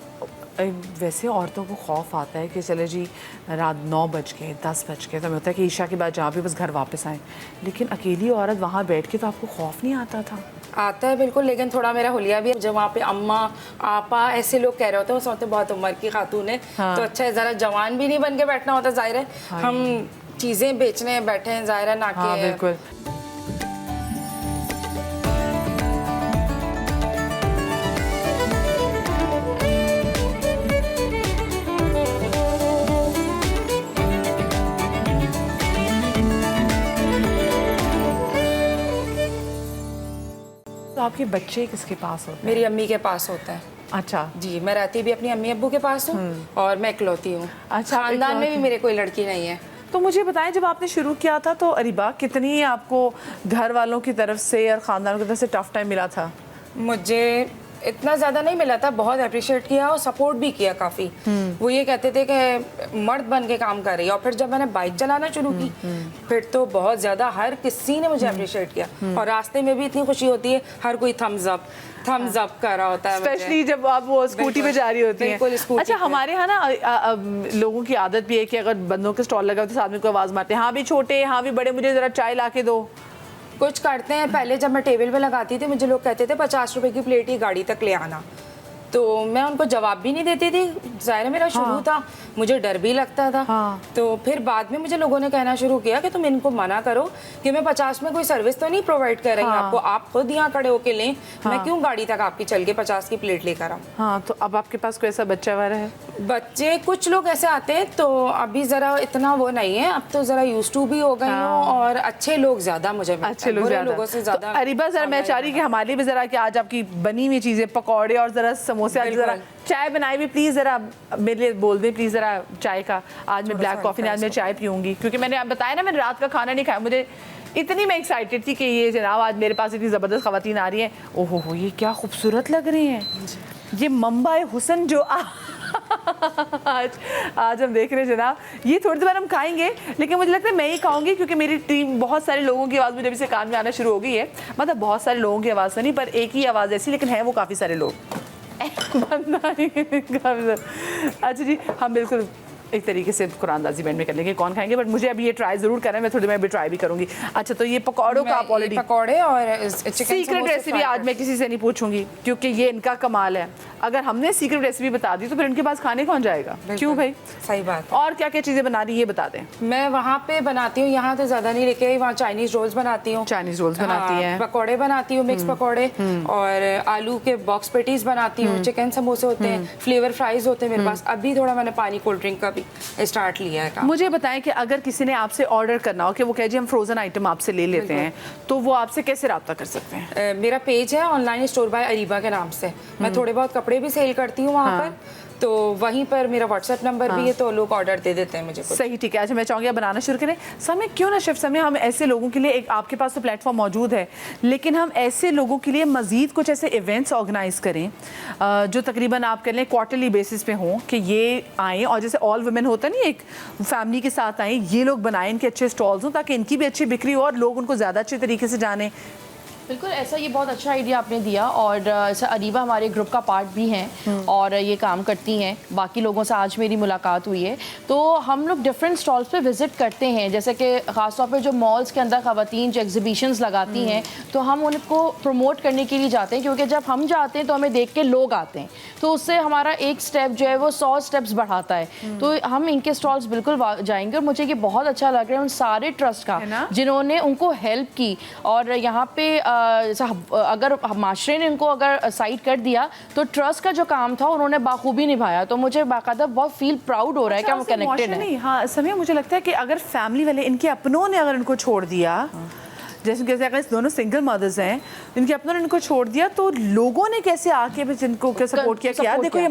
वैसे औरतों को खौफ आता है कि चले जी रात 9 बज गए 10 बज गए तो हमें होता है कि ईशा के बाद जहाँ भी बस घर वापस आएँ, लेकिन अकेली औरत वहाँ बैठ के तो आपको खौफ नहीं आता था? आता है बिल्कुल, लेकिन थोड़ा मेरा हुलिया भी है। जब वहाँ पे अम्मा आपा ऐसे लोग कह रहे होते हैं, सोचते बहुत उम्र की खातून है, तो अच्छा है ज़रा जवान भी नहीं बन के बैठना होता, जाहिर है हम चीज़ें बेचने बैठे हैं, जाहिर है ना कि बिल्कुल। तो आपके बच्चे किसके पास होते हैं? मेरी अम्मी के पास होता है। अच्छा जी, मैं रहती भी अपनी अम्मी अब्बू के पास हूँ और मैं इकलौती हूँ। अच्छा, खानदान में भी इकलौती। मेरे कोई लड़की नहीं है। तो मुझे बताएं, जब आपने शुरू किया था तो अरीबा कितनी आपको घर वालों की तरफ से और ख़ानदान की तरफ से टफ टाइम मिला था? मुझे इतना ज़्यादा नहीं मिला था, बहुत अप्रिशिएट किया और सपोर्ट भी किया काफ़ी। वो ये कहते थे कि मर्द बन के काम कर रही है। और फिर जब मैंने बाइक चलाना शुरू की फिर तो बहुत ज़्यादा हर किसी ने मुझे अप्रिशिएट किया। और रास्ते में भी इतनी खुशी होती है, हर कोई थम्स अप कर रहा होता है, स्पेशली जब आप वो स्कूटी पे जा रही होती हैं। बिल्कुल, स्कूटी अच्छा, पे। हमारे यहाँ ना लोगों की आदत भी है कि अगर बंदों के स्टॉल लगा हो तो आदमी को आवाज़ मारते हैं, हाँ भी छोटे, हाँ भी बड़े, मुझे ज़रा चाय ला के दो। कुछ करते हैं। पहले जब मैं टेबल पे लगाती थी मुझे लोग कहते थे 50 रुपए की प्लेट ही गाड़ी तक ले आना, तो मैं उनको जवाब भी नहीं देती थी। ज़ाहिर मेरा शुरू था, मुझे डर भी लगता था। तो फिर बाद में मुझे लोगों ने कहना शुरू किया कि तुम इनको मना करो कि मैं 50 में कोई सर्विस तो नहीं प्रोवाइड कर रही आपको, आप खुद यहाँ खड़े होके लें, मैं क्यों गाड़ी तक आपकी चल के 50 की प्लेट लेकर आऊँ। हाँ, तो अब आपके पास कोई ऐसा बच्चा वाला है? बच्चे कुछ लोग ऐसे आते हैं, तो अभी ज़रा इतना वो नहीं है, अब तो ज़रा यूज टू भी हो गई हूँ और अच्छे लोग ज़्यादा मुझे मिलते हैं, अच्छे लोग बुरे ज़्यादा। लोगों से ज़्यादा। तो अरीबा ज़रा मैं चाह रही कि हमारे लिए भी ज़रा कि आज आपकी बनी हुई चीज़ें, पकौड़े और ज़रा समोसे, आज ज़रा चाय बनाई भी प्लीज़, ज़रा मेरे लिए बोल दें प्लीज़ ज़रा चाय का। आज मैं ब्लैक कॉफ़ी नहीं, आज मैं चाय पीऊँगी, क्योंकि मैंने बताया ना मैंने रात का खाना नहीं खाया। मुझे इतनी मैं एक्साइटेड थी कि ये जनाब आज मेरे पास इतनी ज़बरदस्त ख़वातीन आ रही हैं। ओहो हो, ये क्या खूबसूरत लग रही हैं, ये मंबाए हुस्न जो आज हम देख रहे हैं जनाब। ये थोड़ी देर हम खाएंगे, लेकिन मुझे लगता है मैं ही खाऊंगी, क्योंकि मेरी टीम बहुत सारे लोगों की आवाज़ मुझे अभी से कान में आना शुरू हो गई है। मतलब बहुत सारे लोगों की आवाज़ तो नहीं, पर एक ही आवाज़ ऐसी, लेकिन है वो काफ़ी सारे लोग। अच्छा जी, हम बिल्कुल एक तरीके से कुरानदाजी बैंड में कर लेंगे, कौन खाएंगे, बट मुझे अभी ये ट्राई ज़रूर करना है। मैं थोड़ी देर में भी ट्राई भी करूँगी। अच्छा, तो ये पकौड़ों का आप ऑलरेडी पकौड़े और सीक्रेट रेसिपी आज मैं किसी से नहीं पूछूंगी, क्योंकि ये इनका कमाल है। अगर हमने सीक्रेट रेसिपी बता दी तो फिर इनके पास खाने कौन जाएगा? क्यों भाई? सही बात। और क्या क्या चीज़ें बना रही ये बता दें। मैं वहाँ पे बनाती हूँ, यहाँ तो ज़्यादा नहीं, लेके वहाँ चाइनीज़ रोल्स बनाती हूँ। चाइनीज़ रोल्स बनाती हैं, पकौड़े बनाती हूँ, मिक्स पकौड़े, और आलू के बॉक्स पेटीज बनाती हूँ, चिकन समोसे होते हैं, फ्लेवर फ्राइज होते हैं मेरे पास। अभी थोड़ा मैंने पानी कोल्ड ड्रिंक का भी स्टार्ट लिया है काम। मुझे बताएं कि अगर किसी ने आपसे ऑर्डर करना हो कि वो कहे जी हम फ्रोजन आइटम आपसे ले लेते हैं, तो वो आपसे कैसे रब्ता कर सकते हैं? मेरा पेज है ऑनलाइन स्टोर बाय अरीबा के नाम से। मैं थोड़े बहुत कपड़े भी सेल करती हूँ वहाँ पर, तो वहीं पर मेरा व्हाट्सएप नंबर भी है, तो लोग ऑर्डर दे देते हैं मुझे कुछ। सही, ठीक है। अच्छा, मैं चाहूँगी आप बनाना शुरू करें। समय क्यों ना शेफ समय, हम ऐसे लोगों के लिए एक, आपके पास तो प्लेटफॉर्म मौजूद है, लेकिन हम ऐसे लोगों के लिए मज़ीद कुछ ऐसे इवेंट्स ऑर्गेनाइज करें जो तकरीबन आप कह लें क्वार्टरली बेसिस पे हों, कि ये आएँ और जैसे ऑल वुमेन होता है नहीं, एक फैमिली के साथ आएँ, ये लोग बनाएं, इनके अच्छे स्टॉल्स हों, ताकि इनकी भी अच्छी बिक्री हो और लोग उनको ज़्यादा अच्छे तरीके से जाने। बिल्कुल ऐसा, ये बहुत अच्छा आइडिया आपने दिया। और ऐसा अरीबा हमारे ग्रुप का पार्ट भी हैं और ये काम करती हैं, बाकी लोगों से आज मेरी मुलाकात हुई है। तो हम लोग डिफरेंट स्टॉल्स पे विज़िट करते हैं, जैसे कि ख़ासतौर पे जो मॉल्स के अंदर ख़वातीन जो एग्जीबिशंस लगाती हैं, तो हम उनको प्रमोट करने के लिए जाते हैं, क्योंकि जब हम जाते हैं तो हमें देख के लोग आते हैं, तो उससे हमारा एक स्टेप जो है वो 100 स्टेप्स बढ़ाता है। तो हम इनके स्टॉल्स बिल्कुल जाएंगे और मुझे ये बहुत अच्छा लग रहा है उन सारे ट्रस्ट का जिन्होंने उनको हेल्प की। और यहाँ पे अगर माशरे ने उनको अगर साइड कर दिया तो ट्रस्ट का जो काम था उन्होंने बाखूबी निभाया, तो मुझे बाकायदा बहुत फील प्राउड हो रहा है कि हम कनेक्टेड हैं। हाँ, समय मुझे लगता है कि अगर फैमिली वाले, इनके अपनों ने अगर इनको छोड़ दिया, जैसे कैसे अगर इस दोनों सिंगल मदर्स हैं, इनके अपनों ने इनको छोड़ दिया, तो लोगों ने कैसे आके बस इनको सपोर्ट किया कि यार देखो ये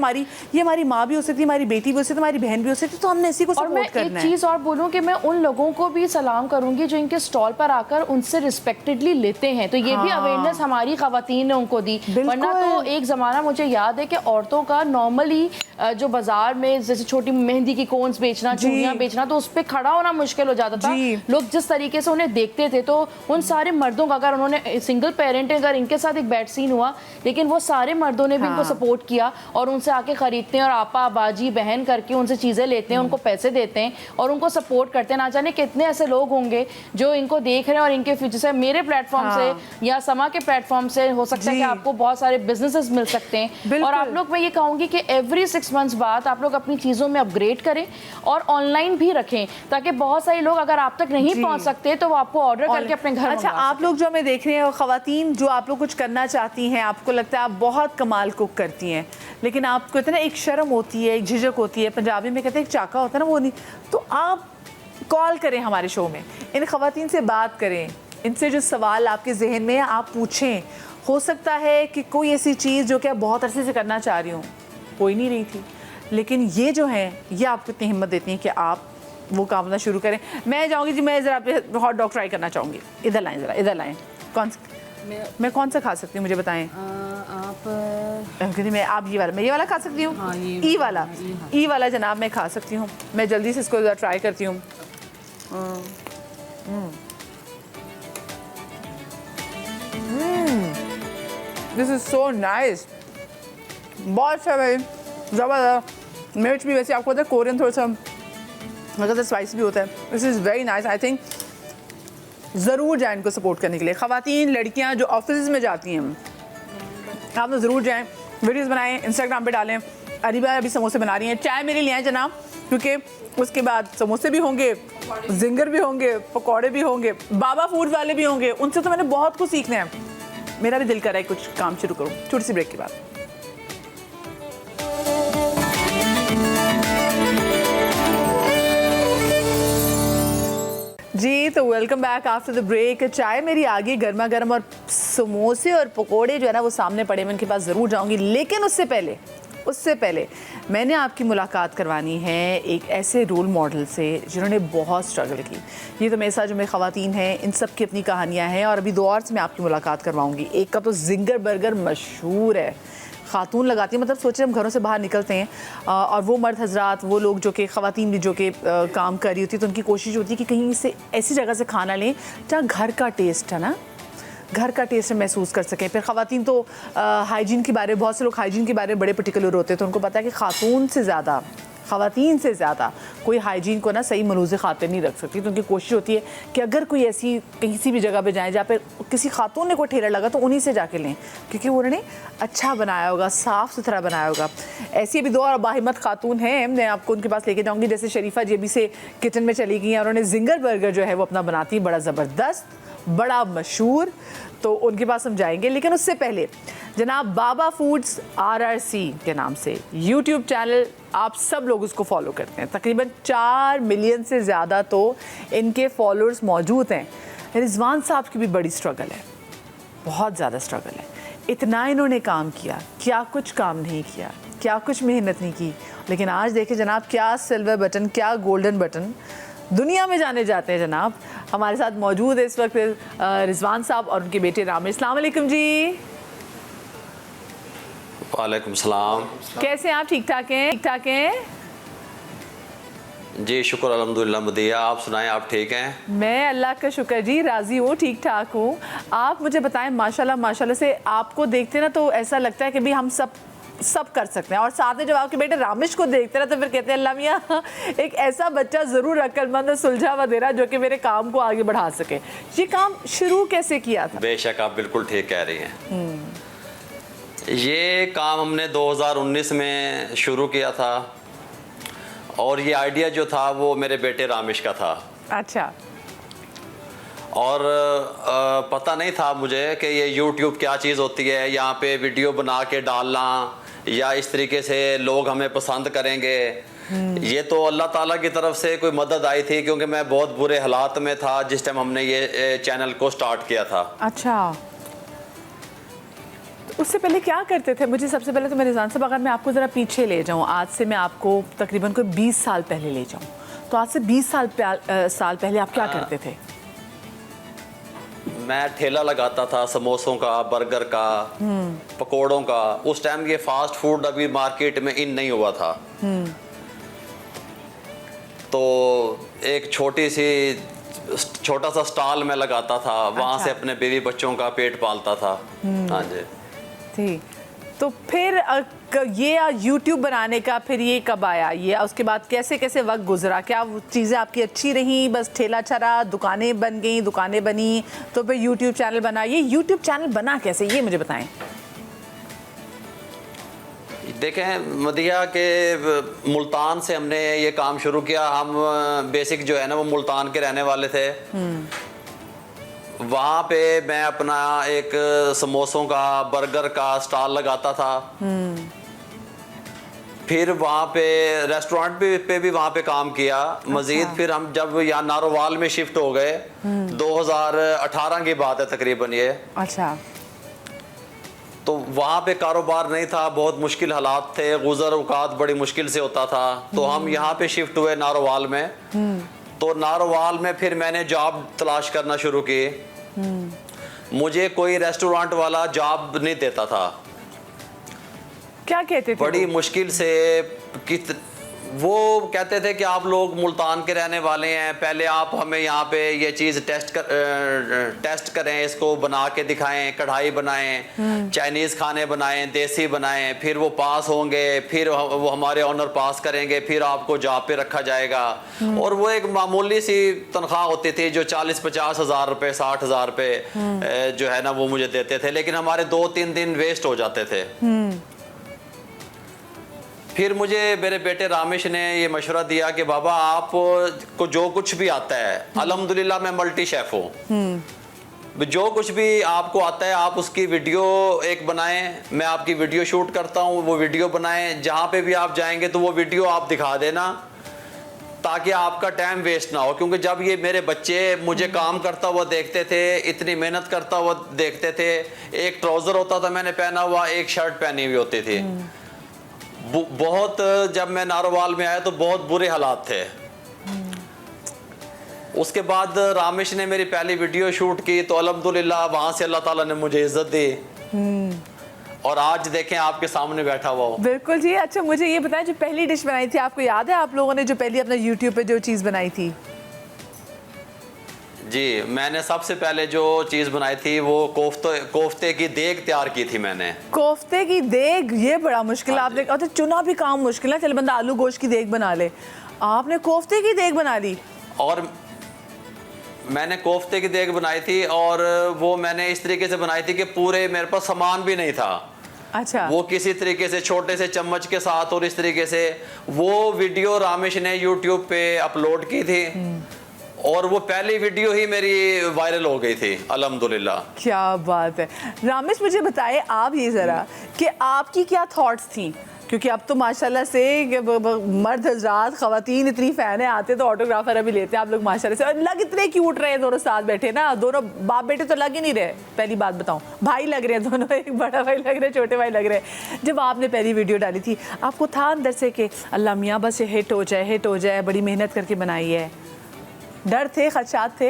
हमारी माँ भी हो सकती है, हमारी बेटी भी हो सकती है, हमारी बहन भी हो सकती है, तो हमने इसी को सपोर्ट करना है। और मैं एक चीज़ और बोलूँ कि मैं उन लोगों को भी सलाम करूँगी जो इनके स्टॉल पर आकर उनसे रिस्पेक्टेडली लेते हैं, तो ये भी अवेयरनेस हमारी ख़वातीन ने उनको दी। वरना तो एक ज़माना मुझे याद है कि औरतों का नॉर्मली जो बाजार में जैसे छोटी मेहंदी की कोन्स बेचना, चूड़ियाँ बेचना, तो उस पर खड़ा होना मुश्किल हो जाता था। लोग जिस तरीके से उन्हें देखते थे, तो उन सारे मर्दों का, अगर उन्होंने सिंगल पेरेंट है, अगर इनके साथ एक बैड सीन हुआ, लेकिन वो सारे मर्दों ने भी इनको सपोर्ट किया और उनसे आके खरीदते हैं और आपा बाजी बहन करके उनसे चीज़ें लेते हैं, उनको पैसे देते हैं और उनको सपोर्ट करते हैं। ना जाने कितने ऐसे लोग होंगे जो इनको देख रहे हैं और इनके फ्यूचर से, मेरे प्लेटफॉर्म से या समा के प्लेटफॉर्म से हो सकता है कि आपको बहुत सारे बिजनेसेस मिल सकते हैं। और आप लोग, मैं ये कहूँगी कि एवरी 6 मंथ्स बाद आप लोग अपनी चीज़ों में अपग्रेड करें और ऑनलाइन भी रखें, ताकि बहुत सारे लोग अगर आप तक नहीं पहुँच सकते तो वो आपको ऑर्डर करके अपने घर। अच्छा, आप लोग जो हमें देख रहे हैं, खवातीन जो आप लोग कुछ करना चाहती हैं, आपको लगता है आप बहुत कमाल कुक करती हैं, लेकिन आपको इतना एक शर्म होती है, एक झिझक होती है, पंजाबी में कहते हैं एक चाका होता है ना, वो नहीं, तो आप कॉल करें हमारे शो में, इन खवातीन से बात करें, इनसे जो सवाल आपके जहन में है आप पूछें। हो सकता है कि कोई ऐसी चीज़ जो कि आप बहुत अरसे से करना चाह रही हूँ, कोई नहीं रही थी, लेकिन ये जो है ये आपको इतनी हिम्मत देती हैं कि आप वो काम करना शुरू करें। मैं जाऊँगी जी, मैं ज़रा पे हॉट डॉग ट्राई करना चाहूँगी। इधर लाएँ, ज़रा इधर लाएँ। मैं कौन सा खा सकती हूँ, मुझे बताएं। आप मैं आप ये वाला, मैं ये वाला खा सकती हूँ। ई वाला, ई वाला जनाब मैं खा सकती हूँ। मैं जल्दी से इसको ट्राई करती हूँ। दिस इज़ सो नाइस, बहुत अच्छा भाई, ज़बरदस्त। मिर्च भी वैसे आपको पता है कोरियन थोड़ा सा मतलब स्पाइसी भी होता है। This is very nice. I think ज़रूर जाएं इनको सपोर्ट करने के लिए। ख़वातीन, लड़कियां जो ऑफिस में जाती हैं, आप लोग ज़रूर जाएं, वीडियोस बनाएं, इंस्टाग्राम पे डालें। अरीबा अभी समोसे बना रही हैं, चाय मेरे लिए आए जनाब, क्योंकि उसके बाद समोसे भी होंगे, जिंगर भी होंगे, पकौड़े भी होंगे, बाबा फूड वाले भी होंगे। उनसे तो मैंने बहुत कुछ सीखना है। मेरा भी दिल कर रहा है कुछ काम शुरू करूँ छोटी सी ब्रेक के बाद। जी तो welcome back after the break. चाय मेरी आगे गर्मा गर्म और समोसे और पकोड़े जो है ना वो सामने पड़े, मैं उनके पास ज़रूर जाऊंगी। लेकिन उससे पहले मैंने आपकी मुलाकात करवानी है एक ऐसे रोल मॉडल से जिन्होंने बहुत स्ट्रगल की। ये तो मेरे साथ जो मेरे ख़वातीन हैं, इन सब की अपनी कहानियाँ हैं और अभी 2 और से मैं आपकी मुलाकात करवाऊँगी। एक का तो जिंगर बर्गर मशहूर है, खातून लगाती है, मतलब सोचिए हम घरों से बाहर निकलते हैं और वो मर्द हजरात, वो लोग जो कि ख़वातीन भी जो कि काम कर रही होती है, तो उनकी कोशिश होती है कि कहीं से ऐसी जगह से खाना लें जहाँ घर का टेस्ट है ना, घर का टेस्ट महसूस कर सकें। फिर ख़वातीन तो हाइजीन के बारे में, बहुत से लोग हाइजीन के बारे में बड़े पर्टिकुलर होते हैं, तो उनको पता है कि ख़वातीन से ज़्यादा कोई हाइजीन को ना सही मलूज़े खातिर नहीं रख सकती। तो उनकी कोशिश होती है कि अगर कोई ऐसी कहीं सी भी जगह पे जाएं जहाँ पे किसी खातून ने कोई ठेला लगा तो उन्हीं से जाके लें, क्योंकि उन्होंने अच्छा बनाया होगा, साफ़ सुथरा बनाया होगा। ऐसी भी 2 और बाहिम्मत खातून हैं, मैं आपको उनके पास लेके जाऊँगी। जैसे शरीफा जेबी से किचन में चली गई हैं और उन्होंने जिंगर बर्गर जो है वो अपना बनाती, बड़ा ज़बरदस्त, बड़ा मशहूर, तो उनके पास हम जाएंगे। लेकिन उससे पहले जनाब बाबा फूड्स RRC के नाम से यूट्यूब चैनल, आप सब लोग उसको फॉलो करते हैं। तकरीबन 4 मिलियन से ज़्यादा तो इनके फॉलोअर्स मौजूद हैं। रिजवान साहब की भी बड़ी स्ट्रगल है, बहुत ज़्यादा स्ट्रगल है। इतना इन्होंने काम किया, क्या कुछ काम नहीं किया, क्या कुछ मेहनत नहीं की, लेकिन आज देखें जनाब क्या सिल्वर बटन, क्या गोल्डन बटन दुनिया में जाने जाते हैं। जनाब हमारे साथ मौजूद है इस वक्त रिजवान साहब और उनके बेटे रामेश। अस्सलाम वालेकुम जी। वालेकुम सलाम। कैसे हैं आप? ठीक ठाक हैं? ठीक ठाक हैं जी, शुक्र अल्हम्दुलिल्लाह मदिया। आप सुनाएं, आप ठीक हैं? मैं अल्लाह का शुक्र जी, राज़ी हूँ, ठीक ठाक हूँ। आप मुझे बताएं, माशाल्लाह से आपको देखते ना तो ऐसा लगता है कि भाई हम सब कर सकते हैं। और साथ में जब आपके बेटे रामेश को देखते ना तो फिर कहते हैं अल्लाह मियाँ एक ऐसा बच्चा ज़रूर अक्लमंद और सुलझा हुआ दे रहा जो कि मेरे काम को आगे बढ़ा सके। ये काम शुरू कैसे किया था? बेशक आप बिल्कुल ठीक कह रही हैं। ये काम हमने 2019 में शुरू किया था और ये आइडिया जो था वो मेरे बेटे रामेश का था। अच्छा। और पता नहीं था मुझे कि ये YouTube क्या चीज़ होती है, यहाँ पे वीडियो बना के डालना या इस तरीके से लोग हमें पसंद करेंगे। ये तो अल्लाह ताला की तरफ से कोई मदद आई थी, क्योंकि मैं बहुत बुरे हालात में था जिस टाइम हमने ये चैनल को स्टार्ट किया था। अच्छा, तो उससे पहले क्या करते थे? मुझे सबसे पहले तो मेरे रिजवान साहब, अगर मैं आपको ज़रा पीछे ले जाऊँ, आज से मैं आपको तकरीबन कोई 20 साल पहले ले जाऊँ, तो आज से 20 साल पहले आप क्या करते थे? मैं ठेला लगाता था समोसों का, बर्गर का, पकोड़ों का। उस टाइम ये फास्ट फूड अभी मार्केट में इन नहीं हुआ था। तो एक छोटी सी छोटा सा स्टॉल में लगाता था, वहाँ से अपने बीवी बच्चों का पेट पालता था। हाँ जी। ठीक, तो फिर ये YouTube बनाने का फिर ये कब आया, ये उसके बाद कैसे कैसे वक्त गुजरा, क्या वो चीज़ें आपकी अच्छी रही, बस ठेला चला, दुकानें बन गई, दुकानें बनी, तो फिर YouTube चैनल बना, ये YouTube चैनल बना कैसे, ये मुझे बताएं। देखें, मदिया के मुल्तान से हमने ये काम शुरू किया। हम बेसिक जो है ना वो मुल्तान के रहने वाले थे। वहाँ पे मैं अपना एक समोसों का, बर्गर का स्टॉल लगाता था। फिर वहाँ पे रेस्टोरेंट पे भी वहाँ पे काम किया। मजीद फिर हम जब यहाँ नारोवाल में शिफ्ट हो गए, 2018 की बात है तकरीबन ये। अच्छा। तो वहाँ पे कारोबार नहीं था, बहुत मुश्किल हालात थे, गुज़र औकात बड़ी मुश्किल से होता था। तो हम यहाँ पे शिफ्ट हुए नारोवाल में। तो नारोवाल में फिर मैंने जॉब तलाश करना शुरू की। मुझे कोई रेस्टोरेंट वाला जॉब नहीं देता था। क्या कहते थे? बड़ी मुश्किल से वो कहते थे कि आप लोग मुल्तान के रहने वाले हैं, पहले आप हमें यहाँ पे ये चीज़ टेस्ट करें, इसको बना के दिखाएं, कढ़ाई बनाएं, चाइनीज़ खाने बनाएं, देसी बनाएं, फिर वो पास होंगे, फिर वो हमारे ऑनर पास करेंगे, फिर आपको जॉब पे रखा जाएगा। और वो एक मामूली सी तनख्वाह होती थी जो 40-50 हज़ार रुपये, 60 हज़ार रुपये जो है ना वो मुझे देते थे, लेकिन हमारे 2-3 दिन वेस्ट हो जाते थे। फिर मुझे मेरे बेटे रामेश ने ये मशवरा दिया कि बाबा आप को जो कुछ भी आता है, अल्हम्दुलिल्लाह मैं मल्टी शेफ हूँ, जो कुछ भी आपको आता है आप उसकी वीडियो एक बनाएं, मैं आपकी वीडियो शूट करता हूँ, वो वीडियो बनाएं, जहाँ पे भी आप जाएंगे तो वो वीडियो आप दिखा देना ताकि आपका टाइम वेस्ट ना हो। क्योंकि जब ये मेरे बच्चे मुझे काम करता हुआ देखते थे, इतनी मेहनत करता हुआ देखते थे, एक ट्राउज़र होता था मैंने पहना हुआ, एक शर्ट पहनी हुई होती थी। बहुत जब मैं नारोवाल में आया तो बहुत बुरे हालात थे। उसके बाद रामेश ने मेरी पहली वीडियो शूट की तो अल्हम्दुलिल्लाह वहाँ से अल्लाह ताला ने मुझे इज्जत दी और आज देखें आपके सामने बैठा हुआ हूँ। बिल्कुल जी। अच्छा मुझे ये बताएं, जो पहली डिश बनाई थी, आपको याद है आप लोगों ने जो पहली अपना YouTube पे जो चीज़ बनाई थी? जी, मैंने सबसे पहले जो चीज़ बनाई थी वो कोफ्ते की देग तैयार की थी मैंने। कोफ्ते की देग, ये बड़ा मुश्किल। आपने तो चुना भी काम मुश्किल है, चल बंदा आलू गोश्त की देग बना ले, आपने कोफ्ते की देग बना ली। और मैंने कोफ्ते की देग बनाई थी और वो मैंने इस तरीके से बनाई थी कि पूरे मेरे पास सामान भी नहीं था। अच्छा। वो किसी तरीके से छोटे से चम्मच के साथ और इस तरीके से वो वीडियो रामेश ने YouTube पे अपलोड की थी और वो पहली वीडियो ही मेरी वायरल हो गई थी अल्हम्दुलिल्लाह। क्या बात है। रामेश मुझे बताए आप ये ज़रा कि आपकी क्या थॉट्स थी, क्योंकि अब तो माशाल्लाह से मर्द हजरात ख़वातीन इतनी फ़ैन है, आते तो ऑटोग्राफर अभी लेते हैं आप लोग माशाल्लाह से, और लग इतने क्यूट रहे दोनों साथ बैठे ना, दोनों बाप बेटे तो लग ही नहीं रहे। पहली बात बताऊं, भाई लग रहे हैं दोनों, एक बड़ा भाई लग रहे, छोटे भाई लग रहे। जब आपने पहली वीडियो डाली थी आपको था अंदर से कि अल्लाह मियाँ बस ये हिट हो जाए, बड़ी मेहनत करके बनाई है, डर थे, खदशात थे?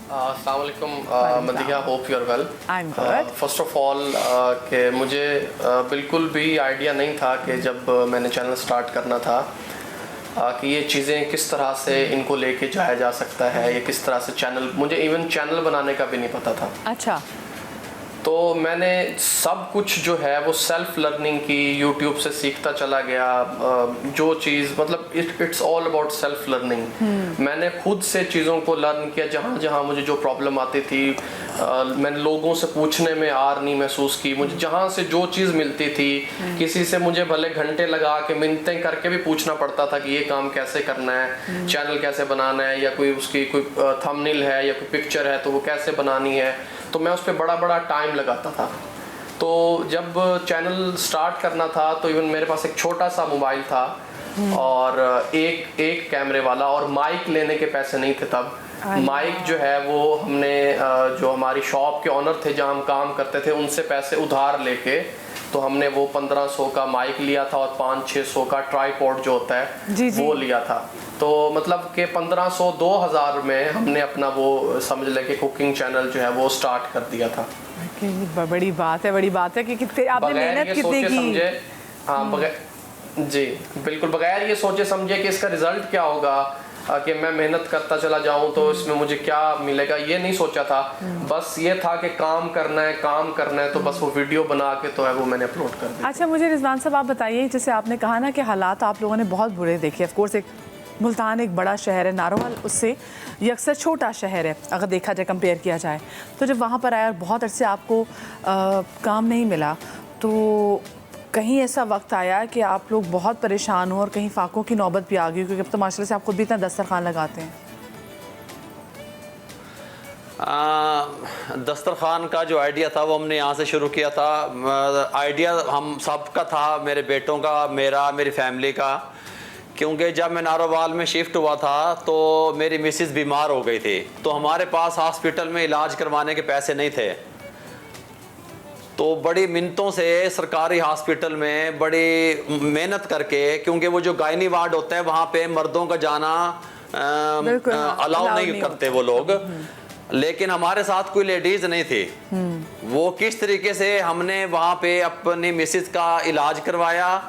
अस्सलाम वालेकुम मदिया, hope you are well. First of all कि मुझे बिल्कुल भी आइडिया नहीं था कि जब मैंने चैनल स्टार्ट करना था कि ये चीज़ें किस तरह से इनको लेके जाया जा सकता है, ये किस तरह से चैनल, मुझे इवन चैनल बनाने का भी नहीं पता था। अच्छा। तो मैंने सब कुछ जो है वो सेल्फ लर्निंग की, यूट्यूब से सीखता चला गया। जो चीज़ मतलब it's all about self learning. मैंने खुद से चीज़ों को लर्न किया, जहाँ जहाँ मुझे जो प्रॉब्लम आती थी मैंने लोगों से पूछने में आर नहीं महसूस की। मुझे जहाँ से जो चीज़ मिलती थी, किसी से मुझे भले घंटे लगा के मिन्नतें करके भी पूछना पड़ता था कि ये काम कैसे करना है, चैनल कैसे बनाना है, या कोई उसकी कोई थंबनेल है या कोई पिक्चर है तो वो कैसे बनानी है, तो मैं उस पर बड़ा टाइम लगाता था। तो जब चैनल स्टार्ट करना था तो इवन मेरे पास एक छोटा सा मोबाइल था और एक कैमरे वाला, और माइक लेने के पैसे नहीं थे तब। माइक जो है वो हमने जो हमारी शॉप के ऑनर थे जहाँ हम काम करते थे उनसे पैसे उधार लेके तो हमने वो 1500 का माइक लिया था और 500-600 का ट्राईपॉड जो होता है वो लिया था। तो मतलब कि 1500-2000 में हमने अपना वो समझ ले कि कुकिंग चैनल जो है वो स्टार्ट कर दिया था। बड़ी बात है कि कितने आपने मेहनत कितनी की। हाँ, जी बिल्कुल, बगैर ये सोचे समझे कि इसका रिजल्ट क्या होगा, कि मैं मेहनत करता चला जाऊं तो इसमें मुझे क्या मिलेगा, ये नहीं सोचा था। बस ये था कि काम करना है, तो बस वो वीडियो बना के तो है वो मैंने अपलोड कर दी। अच्छा, मुझे रिजवान साहब आप बताइए, जैसे आपने कहा ना कि हालात आप लोगों ने बहुत बुरे देखे। ऑफ कोर्स एक मुल्तान एक बड़ा शहर है, नारोवाल उससे ये अक्सर छोटा शहर है अगर देखा जाए, कंपेयर किया जाए। तो जब वहाँ पर आया और बहुत अरसे आपको काम नहीं मिला, तो कहीं ऐसा वक्त आया कि आप लोग बहुत परेशान हो और कहीं फाकों की नौबत भी आ गई, क्योंकि अब तो माशाल्लाह से आप खुद भी इतना दस्तरखान लगाते हैं? दस्तरखान का जो आइडिया था वो हमने यहाँ से शुरू किया था। आइडिया हम सब का था, मेरे बेटों का, मेरा, मेरी फैमिली का। क्योंकि जब मैं नारोवाल में शिफ्ट हुआ था तो मेरी मिसेस बीमार हो गई थी, तो हमारे पास हॉस्पिटल में इलाज करवाने के पैसे नहीं थे। तो बड़ी मिन्नतों से सरकारी हॉस्पिटल में बड़ी मेहनत करके, क्योंकि वो जो गायनी वार्ड होता है वहाँ पे मर्दों का जाना अलाउ नहीं करते वो लोग, लेकिन हमारे साथ कोई लेडीज नहीं थी। वो किस तरीके से हमने वहाँ पे अपनी मिसेस का इलाज करवाया,